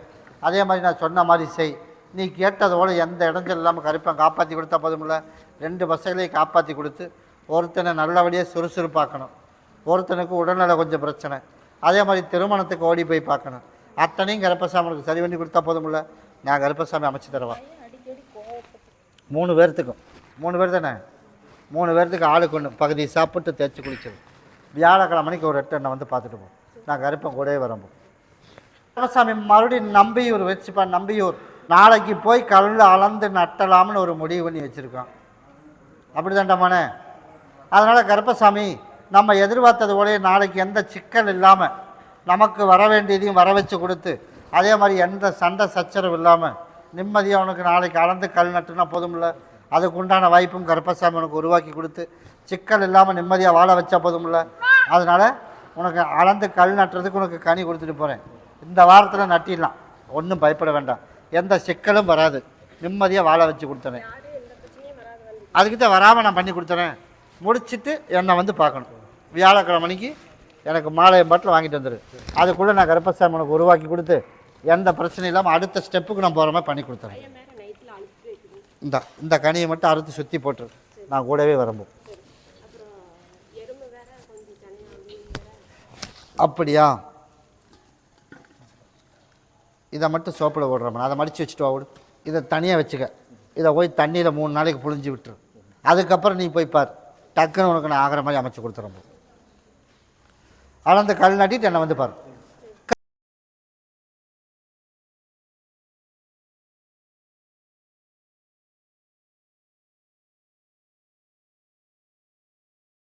Speaker 1: அதே மாதிரி நான் சொன்ன மாதிரி செய். நீ கேட்டதோடு எந்த இடைஞ்சல் இல்லாமல் கருப்பன் காப்பாற்றி கொடுத்தா போதுமில்ல. 2 பஸ்ஸுகளையும் காப்பாற்றி கொடுத்து ஒருத்தனை நல்லபடியாக சுறுசுறுப்பாக்கணும், ஒருத்தனுக்கு உடல்நல கொஞ்சம் பிரச்சனை, அதே மாதிரி திருமணத்துக்கு ஓடி போய் பார்க்கணும். அத்தனையும் கருப்பசாமிக்கு சரி பண்ணி கொடுத்தா போதுமில்ல. நான் கருப்பசாமி அமைச்சு தருவேன். 3 பேர்த்துக்கும் 3 பேர் தானே, 3 பேர்த்துக்கு ஆளுக்கு 1 பகுதி சாப்பிட்டு தேய்ச்சி குளிச்சது. வியாழக்கிழமைக்கு ஒரு 8 எண்ணெய் வந்து பார்த்துட்டு போ. நான் கருப்பன் கூடவே வரம்போ. கருப்பசாமி மறுபடியும் நம்பியூர் வச்சுப்பா. நம்பியூர் நாளைக்கு போய் கல்லில் அளந்து நட்டலாம்னு ஒரு முடிவு பண்ணி வச்சுருக்கோம், அப்படி தாண்டாமானே? அதனால் கருப்பசாமி நம்ம எதிர்பார்த்தது போல நாளைக்கு எந்த சிக்கல் இல்லாமல் நமக்கு வர வேண்டியதையும் வர வச்சு கொடுத்து, அதே மாதிரி எந்த சண்டை சச்சரவு இல்லாமல் நிம்மதியாக உனக்கு நாளைக்கு அளந்து கல் நட்டுனா போதுமில்ல. அதுக்கு உண்டான வாய்ப்பும் கருப்பசாமி உனக்கு உருவாக்கி கொடுத்து சிக்கல் இல்லாமல் நிம்மதியாக வாழ வச்சா போதுமில்ல. அதனால் உனக்கு அளந்து கல் நட்டுறதுக்கு உனக்கு கனி கொடுத்துட்டு போகிறேன். இந்த வாரத்தில் நட்டிடலாம், ஒன்றும் பயப்பட வேண்டாம், எந்த சிக்கலும் வராது, நிம்மதியாக வாழ வச்சு கொடுத்துறேன். அதுக்கிட்ட வராமல் நான் பண்ணி கொடுத்துறேன். முடிச்சுட்டு என்னை வந்து பார்க்கணும். வியாழக்கிழமைக்கு எனக்கு மாலை பாட்டில் வாங்கிட்டு வந்துடு. அதுக்குள்ளே நான் கருப்பசாமி உனக்கு உருவாக்கி கொடுத்து எந்த பிரச்சனையும் இல்லாமல் அடுத்த ஸ்டெப்புக்கு நான் போகிற மாதிரி பண்ணி கொடுத்துறேன். இந்த கனியை மட்டும் அறுத்து சுற்றி போட்டுரு, நான் கூடவே வரும்போது. அப்படியா? இதை மட்டும் சோப்பில் போடுறோம், அதை மடித்து வச்சுட்டு வா விடு. இதை தனியாக வச்சுக்க, இதை போய் தண்ணியில் 3 நாளைக்கு புழிஞ்சு விட்டுரு. அதுக்கப்புறம் நீ போய் பார், டக்குன்னு உனக்கு நான் ஆகிற மாதிரி அமைச்சு கொடுத்துறேன். அளந்து கல் நட்டிட்டு என்னை வந்து பாரு.